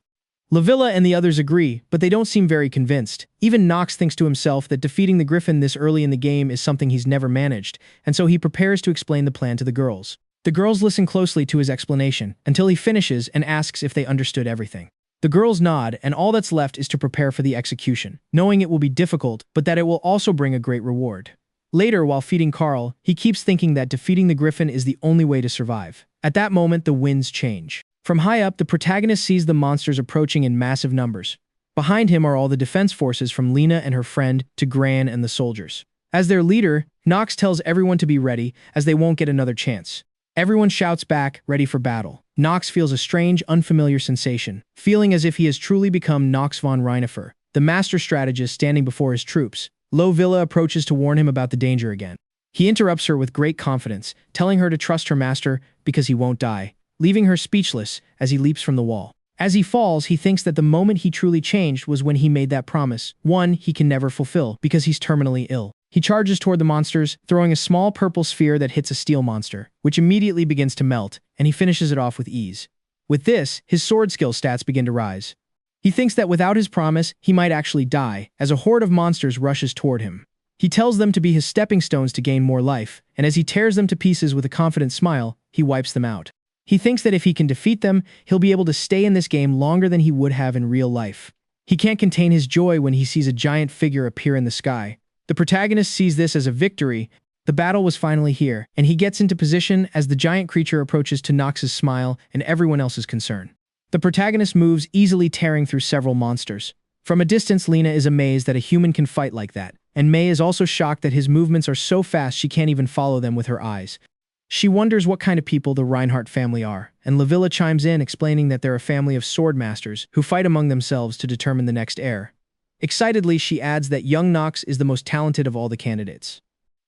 Lavilla and the others agree, but they don't seem very convinced. Even Nox thinks to himself that defeating the griffin this early in the game is something he's never managed, and so he prepares to explain the plan to the girls. The girls listen closely to his explanation, until he finishes and asks if they understood everything. The girls nod, and all that's left is to prepare for the execution, knowing it will be difficult, but that it will also bring a great reward. Later, while feeding Carl, he keeps thinking that defeating the griffin is the only way to survive. At that moment, the winds change. From high up, the protagonist sees the monsters approaching in massive numbers. Behind him are all the defense forces from Lena and her friend to Gran and the soldiers. As their leader, Nox tells everyone to be ready, as they won't get another chance. Everyone shouts back, ready for battle. Nox feels a strange, unfamiliar sensation, feeling as if he has truly become Nox von Reinhofer, the master strategist standing before his troops. Lavilla approaches to warn him about the danger again. He interrupts her with great confidence, telling her to trust her master because he won't die, leaving her speechless as he leaps from the wall. As he falls, he thinks that the moment he truly changed was when he made that promise, one he can never fulfill because he's terminally ill. He charges toward the monsters, throwing a small purple sphere that hits a steel monster, which immediately begins to melt, and he finishes it off with ease. With this, his sword skill stats begin to rise. He thinks that without his promise, he might actually die, as a horde of monsters rushes toward him. He tells them to be his stepping stones to gain more life, and as he tears them to pieces with a confident smile, he wipes them out. He thinks that if he can defeat them, he'll be able to stay in this game longer than he would have in real life. He can't contain his joy when he sees a giant figure appear in the sky. The protagonist sees this as a victory. The battle was finally here, and he gets into position as the giant creature approaches to Nox's smile and everyone else's concern. The protagonist moves easily, tearing through several monsters. From a distance, Lena is amazed that a human can fight like that, and May is also shocked that his movements are so fast she can't even follow them with her eyes. She wonders what kind of people the Reinhardt family are, and Lavilla chimes in explaining that they're a family of sword masters who fight among themselves to determine the next heir. Excitedly, she adds that young Nox is the most talented of all the candidates.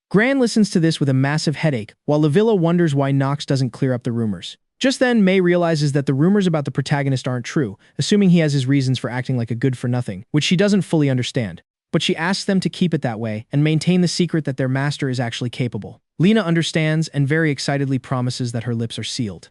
Gran listens to this with a massive headache, while Lavilla wonders why Nox doesn't clear up the rumors. Just then, May realizes that the rumors about the protagonist aren't true, assuming he has his reasons for acting like a good-for-nothing, which she doesn't fully understand. But she asks them to keep it that way and maintain the secret that their master is actually capable. Lena understands and very excitedly promises that her lips are sealed.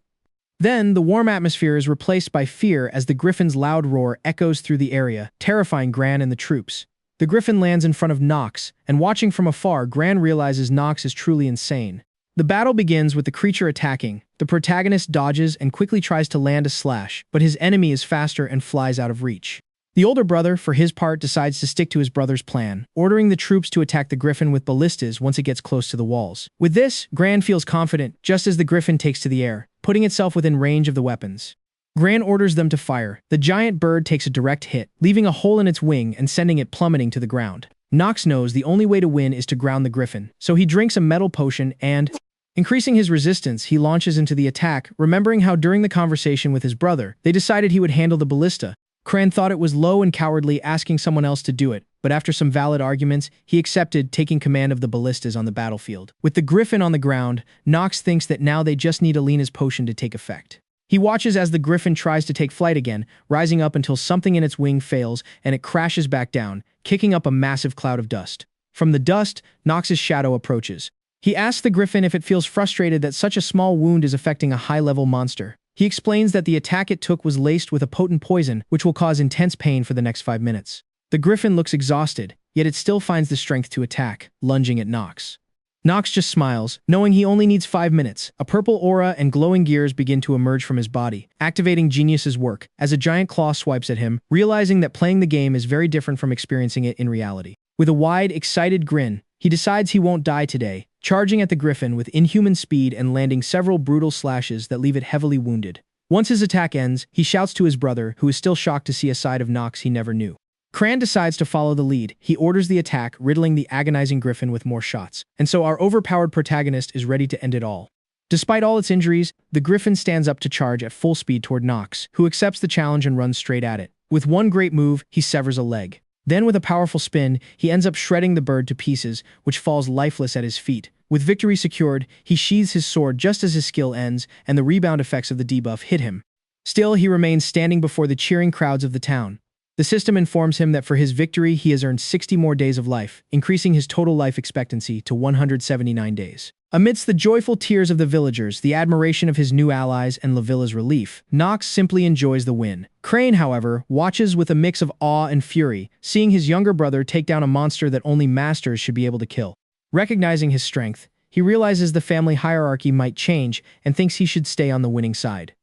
Then, the warm atmosphere is replaced by fear as the griffin's loud roar echoes through the area, terrifying Gran and the troops. The griffin lands in front of Nox, and watching from afar, Gran realizes Nox is truly insane. The battle begins with the creature attacking. The protagonist dodges and quickly tries to land a slash, but his enemy is faster and flies out of reach. The older brother, for his part, decides to stick to his brother's plan, ordering the troops to attack the griffin with ballistas once it gets close to the walls. With this, Gran feels confident, just as the griffin takes to the air, putting itself within range of the weapons. Gran orders them to fire. The giant bird takes a direct hit, leaving a hole in its wing and sending it plummeting to the ground. Nox knows the only way to win is to ground the griffin, so he drinks a metal potion and, increasing his resistance, he launches into the attack, remembering how during the conversation with his brother, they decided he would handle the ballista. Gran thought it was low and cowardly asking someone else to do it, but after some valid arguments, he accepted, taking command of the ballistas on the battlefield. With the griffin on the ground, Nox thinks that now they just need Alina's potion to take effect. He watches as the griffin tries to take flight again, rising up until something in its wing fails and it crashes back down, kicking up a massive cloud of dust. From the dust, Nox's shadow approaches. He asks the griffin if it feels frustrated that such a small wound is affecting a high-level monster. He explains that the attack it took was laced with a potent poison, which will cause intense pain for the next 5 minutes. The griffin looks exhausted, yet it still finds the strength to attack, lunging at Nox. Nox just smiles, knowing he only needs 5 minutes. A purple aura and glowing gears begin to emerge from his body, activating Genius's work, as a giant claw swipes at him, realizing that playing the game is very different from experiencing it in reality. With a wide, excited grin, he decides he won't die today, charging at the griffin with inhuman speed and landing several brutal slashes that leave it heavily wounded. Once his attack ends, he shouts to his brother, who is still shocked to see a side of Nox he never knew. Cran decides to follow the lead. He orders the attack, riddling the agonizing griffin with more shots. And so our overpowered protagonist is ready to end it all. Despite all its injuries, the griffin stands up to charge at full speed toward Nox, who accepts the challenge and runs straight at it. With one great move, he severs a leg. Then with a powerful spin, he ends up shredding the bird to pieces, which falls lifeless at his feet. With victory secured, he sheathes his sword just as his skill ends, and the rebound effects of the debuff hit him. Still, he remains standing before the cheering crowds of the town. The system informs him that for his victory, he has earned 60 more days of life, increasing his total life expectancy to 179 days. Amidst the joyful tears of the villagers, the admiration of his new allies, and Lavilla's relief, Nox simply enjoys the win. Crane, however, watches with a mix of awe and fury, seeing his younger brother take down a monster that only masters should be able to kill. Recognizing his strength, he realizes the family hierarchy might change and thinks he should stay on the winning side.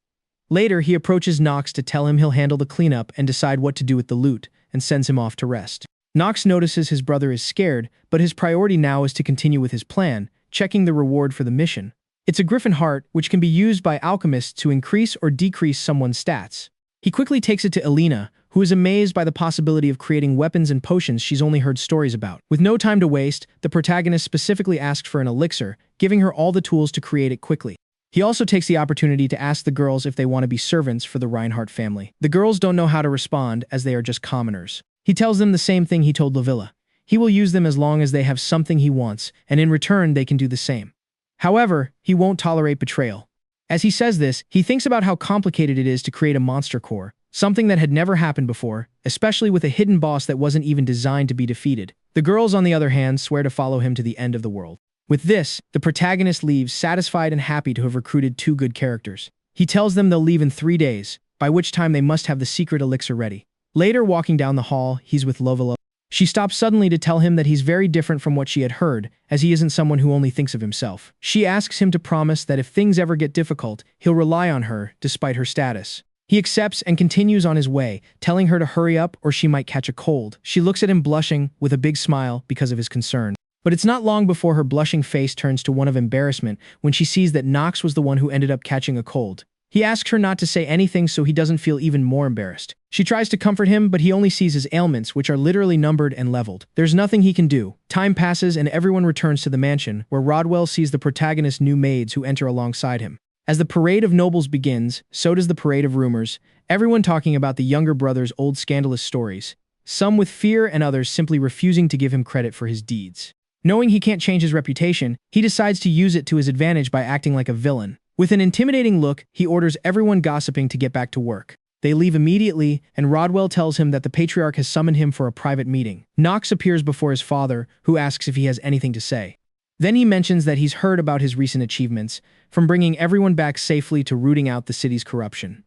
Later, he approaches Nox to tell him he'll handle the cleanup and decide what to do with the loot, and sends him off to rest. Nox notices his brother is scared, but his priority now is to continue with his plan, checking the reward for the mission. It's a griffin heart, which can be used by alchemists to increase or decrease someone's stats. He quickly takes it to Elena, who is amazed by the possibility of creating weapons and potions she's only heard stories about. With no time to waste, the protagonist specifically asks for an elixir, giving her all the tools to create it quickly. He also takes the opportunity to ask the girls if they want to be servants for the Reinhardt family. The girls don't know how to respond, as they are just commoners. He tells them the same thing he told Lavilla. He will use them as long as they have something he wants, and in return they can do the same. However, he won't tolerate betrayal. As he says this, he thinks about how complicated it is to create a monster core, something that had never happened before, especially with a hidden boss that wasn't even designed to be defeated. The girls, on the other hand, swear to follow him to the end of the world. With this, the protagonist leaves satisfied and happy to have recruited 2 good characters. He tells them they'll leave in 3 days, by which time they must have the secret elixir ready. Later, walking down the hall, he's with Lovilla. She stops suddenly to tell him that he's very different from what she had heard, as he isn't someone who only thinks of himself. She asks him to promise that if things ever get difficult, he'll rely on her, despite her status. He accepts and continues on his way, telling her to hurry up or she might catch a cold. She looks at him blushing, with a big smile, because of his concern. But it's not long before her blushing face turns to one of embarrassment when she sees that Nox was the one who ended up catching a cold. He asks her not to say anything so he doesn't feel even more embarrassed. She tries to comfort him, but he only sees his ailments, which are literally numbered and leveled. There's nothing he can do. Time passes and everyone returns to the mansion, where Rodwell sees the protagonist's new maids who enter alongside him. As the parade of nobles begins, so does the parade of rumors, everyone talking about the younger brother's old scandalous stories, some with fear and others simply refusing to give him credit for his deeds. Knowing he can't change his reputation, he decides to use it to his advantage by acting like a villain. With an intimidating look, he orders everyone gossiping to get back to work. They leave immediately, and Rodwell tells him that the Patriarch has summoned him for a private meeting. Nox appears before his father, who asks if he has anything to say. Then he mentions that he's heard about his recent achievements, from bringing everyone back safely to rooting out the city's corruption.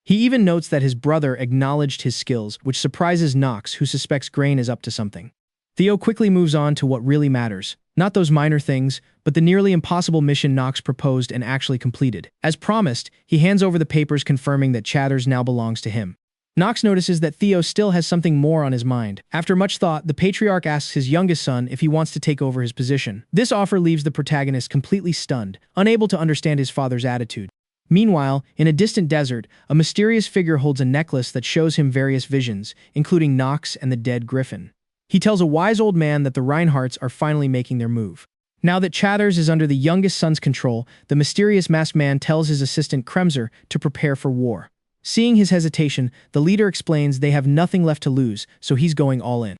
He even notes that his brother acknowledged his skills, which surprises Nox, who suspects Grain is up to something. Theo quickly moves on to what really matters, not those minor things, but the nearly impossible mission Nox proposed and actually completed. As promised, he hands over the papers confirming that Chatters now belongs to him. Nox notices that Theo still has something more on his mind. After much thought, the Patriarch asks his youngest son if he wants to take over his position. This offer leaves the protagonist completely stunned, unable to understand his father's attitude. Meanwhile, in a distant desert, a mysterious figure holds a necklace that shows him various visions, including Nox and the dead griffin. He tells a wise old man that the Reinhardts are finally making their move. Now that Chatters is under the youngest son's control, the mysterious masked man tells his assistant Kremser to prepare for war. Seeing his hesitation, the leader explains they have nothing left to lose, so he's going all in.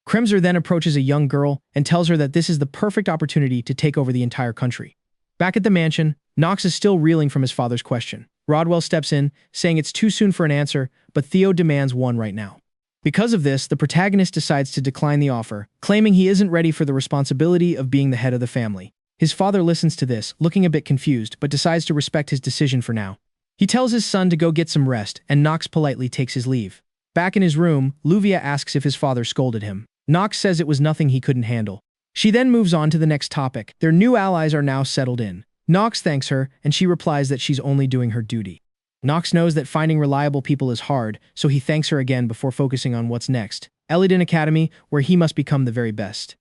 Kremser then approaches a young girl and tells her that this is the perfect opportunity to take over the entire country. Back at the mansion, Nox is still reeling from his father's question. Rodwell steps in, saying it's too soon for an answer, but Theo demands one right now. Because of this, the protagonist decides to decline the offer, claiming he isn't ready for the responsibility of being the head of the family. His father listens to this, looking a bit confused, but decides to respect his decision for now. He tells his son to go get some rest, and Nox politely takes his leave. Back in his room, Luvia asks if his father scolded him. Nox says it was nothing he couldn't handle. She then moves on to the next topic. Their new allies are now settled in. Nox thanks her, and she replies that she's only doing her duty. Nox knows that finding reliable people is hard, so he thanks her again before focusing on what's next. Elidin Academy, where he must become the very best.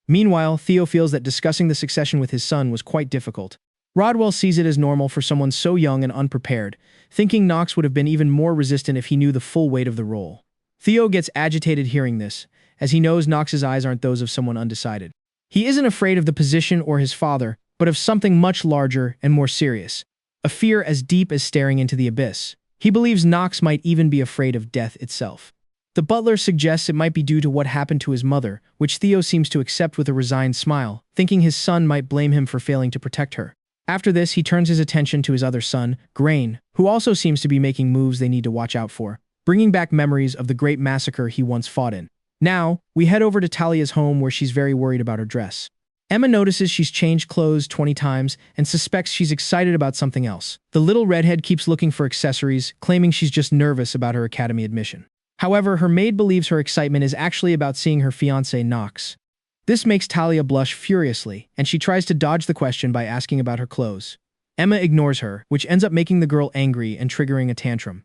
Meanwhile, Theo feels that discussing the succession with his son was quite difficult. Rodwell sees it as normal for someone so young and unprepared, thinking Nox would have been even more resistant if he knew the full weight of the role. Theo gets agitated hearing this, as he knows Nox's eyes aren't those of someone undecided. He isn't afraid of the position or his father, but of something much larger and more serious. A fear as deep as staring into the abyss. He believes Nox might even be afraid of death itself. The butler suggests it might be due to what happened to his mother, which Theo seems to accept with a resigned smile, thinking his son might blame him for failing to protect her. After this, he turns his attention to his other son, Grain, who also seems to be making moves they need to watch out for, bringing back memories of the great massacre he once fought in. Now, we head over to Talia's home where she's very worried about her dress. Emma notices she's changed clothes 20 times and suspects she's excited about something else. The little redhead keeps looking for accessories, claiming she's just nervous about her academy admission. However, her maid believes her excitement is actually about seeing her fiancé Nox. This makes Talia blush furiously, and she tries to dodge the question by asking about her clothes. Emma ignores her, which ends up making the girl angry and triggering a tantrum.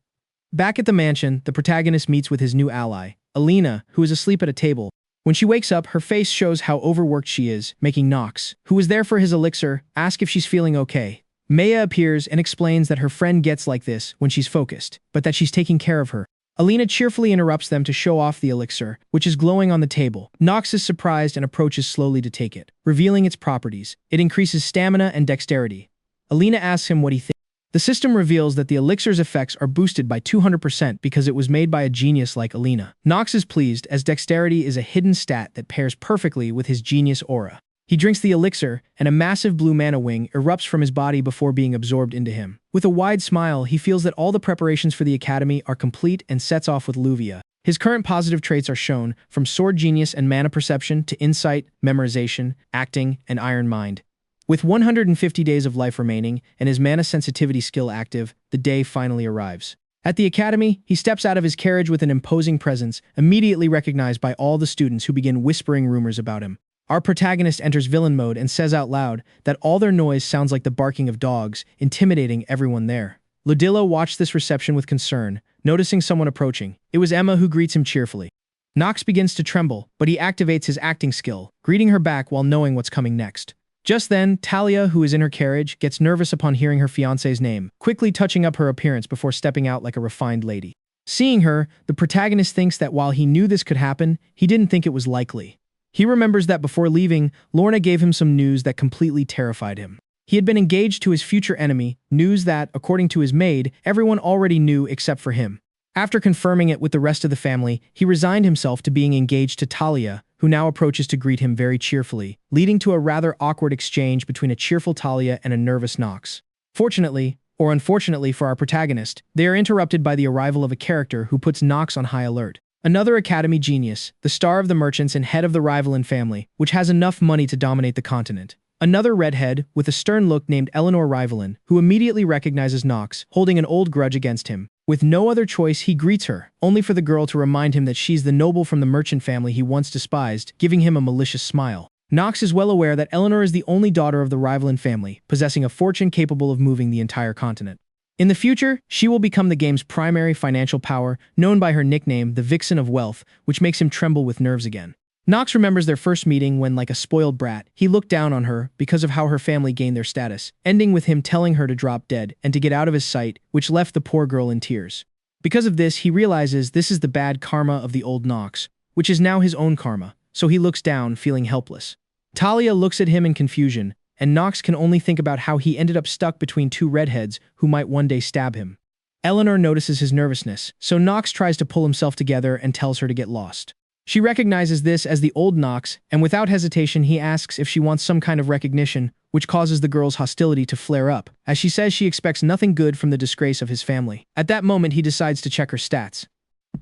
Back at the mansion, the protagonist meets with his new ally, Alina, who is asleep at a table. When she wakes up, her face shows how overworked she is, making Nox, who was there for his elixir, ask if she's feeling okay. Maya appears and explains that her friend gets like this when she's focused, but that she's taking care of her. Alina cheerfully interrupts them to show off the elixir, which is glowing on the table. Nox is surprised and approaches slowly to take it, revealing its properties. It increases stamina and dexterity. Alina asks him what he thinks. The system reveals that the elixir's effects are boosted by 200% because it was made by a genius like Alina. Nox is pleased, as dexterity is a hidden stat that pairs perfectly with his genius aura. He drinks the elixir, and a massive blue mana wing erupts from his body before being absorbed into him. With a wide smile, he feels that all the preparations for the academy are complete and sets off with Luvia. His current positive traits are shown, from sword genius and mana perception to insight, memorization, acting, and iron mind. With 150 days of life remaining and his mana sensitivity skill active, the day finally arrives. At the academy, he steps out of his carriage with an imposing presence, immediately recognized by all the students who begin whispering rumors about him. Our protagonist enters villain mode and says out loud that all their noise sounds like the barking of dogs, intimidating everyone there. Ludilla watched this reception with concern, noticing someone approaching. It was Emma who greets him cheerfully. Nox begins to tremble, but he activates his acting skill, greeting her back while knowing what's coming next. Just then, Talia, who is in her carriage, gets nervous upon hearing her fiancé's name, quickly touching up her appearance before stepping out like a refined lady. Seeing her, the protagonist thinks that while he knew this could happen, he didn't think it was likely. He remembers that before leaving, Lorna gave him some news that completely terrified him. He had been engaged to his future enemy, news that, according to his maid, everyone already knew except for him. After confirming it with the rest of the family, he resigned himself to being engaged to Talia, who now approaches to greet him very cheerfully, leading to a rather awkward exchange between a cheerful Talia and a nervous Nox. Fortunately, or unfortunately for our protagonist, they are interrupted by the arrival of a character who puts Nox on high alert. Another academy genius, the star of the merchants and head of the Rivalin family, which has enough money to dominate the continent. Another redhead, with a stern look named Eleanor Rivalin, who immediately recognizes Nox, holding an old grudge against him. With no other choice, he greets her, only for the girl to remind him that she's the noble from the merchant family he once despised, giving him a malicious smile. Nox is well aware that Eleanor is the only daughter of the Rivalin family, possessing a fortune capable of moving the entire continent. In the future, she will become the game's primary financial power, known by her nickname, the Vixen of Wealth, which makes him tremble with nerves again. Nox remembers their first meeting when, like a spoiled brat, he looked down on her because of how her family gained their status, ending with him telling her to drop dead and to get out of his sight, which left the poor girl in tears. Because of this, he realizes this is the bad karma of the old Nox, which is now his own karma, so he looks down, feeling helpless. Talia looks at him in confusion, and Nox can only think about how he ended up stuck between two redheads who might one day stab him. Eleanor notices his nervousness, so Nox tries to pull himself together and tells her to get lost. She recognizes this as the old Nox, and without hesitation he asks if she wants some kind of recognition, which causes the girl's hostility to flare up, as she says she expects nothing good from the disgrace of his family. At that moment, he decides to check her stats.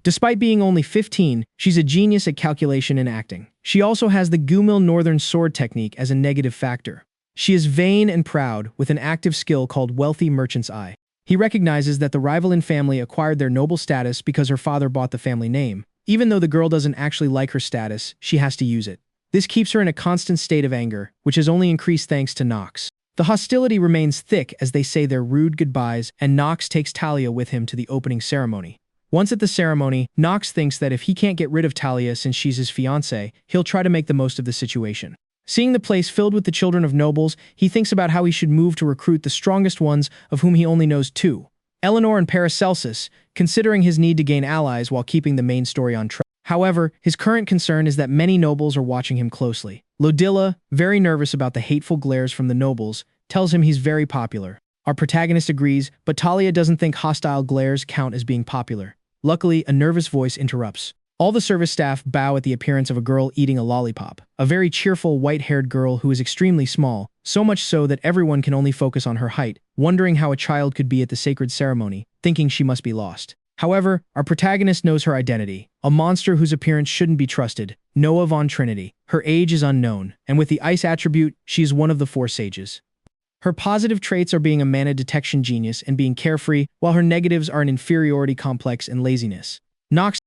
Despite being only 15, she's a genius at calculation and acting. She also has the Gumil Northern Sword technique as a negative factor. She is vain and proud, with an active skill called Wealthy Merchant's Eye. He recognizes that the Rivalin family acquired their noble status because her father bought the family name. Even though the girl doesn't actually like her status, she has to use it. This keeps her in a constant state of anger, which has only increased thanks to Nox. The hostility remains thick as they say their rude goodbyes, and Nox takes Talia with him to the opening ceremony. Once at the ceremony, Nox thinks that if he can't get rid of Talia since she's his fiancée, he'll try to make the most of the situation. Seeing the place filled with the children of nobles, he thinks about how he should move to recruit the strongest ones, of whom he only knows two. Eleanor and Paracelsus, considering his need to gain allies while keeping the main story on track. However, his current concern is that many nobles are watching him closely. Lodilla, very nervous about the hateful glares from the nobles, tells him he's very popular. Our protagonist agrees, but Talia doesn't think hostile glares count as being popular. Luckily, a nervous voice interrupts. All the service staff bow at the appearance of a girl eating a lollipop, a very cheerful white-haired girl who is extremely small, so much so that everyone can only focus on her height, wondering how a child could be at the sacred ceremony, thinking she must be lost. However, our protagonist knows her identity, a monster whose appearance shouldn't be trusted, Noah von Trinity. Her age is unknown, and with the ice attribute, she is one of the four sages. Her positive traits are being a mana detection genius and being carefree, while her negatives are an inferiority complex and laziness. Nox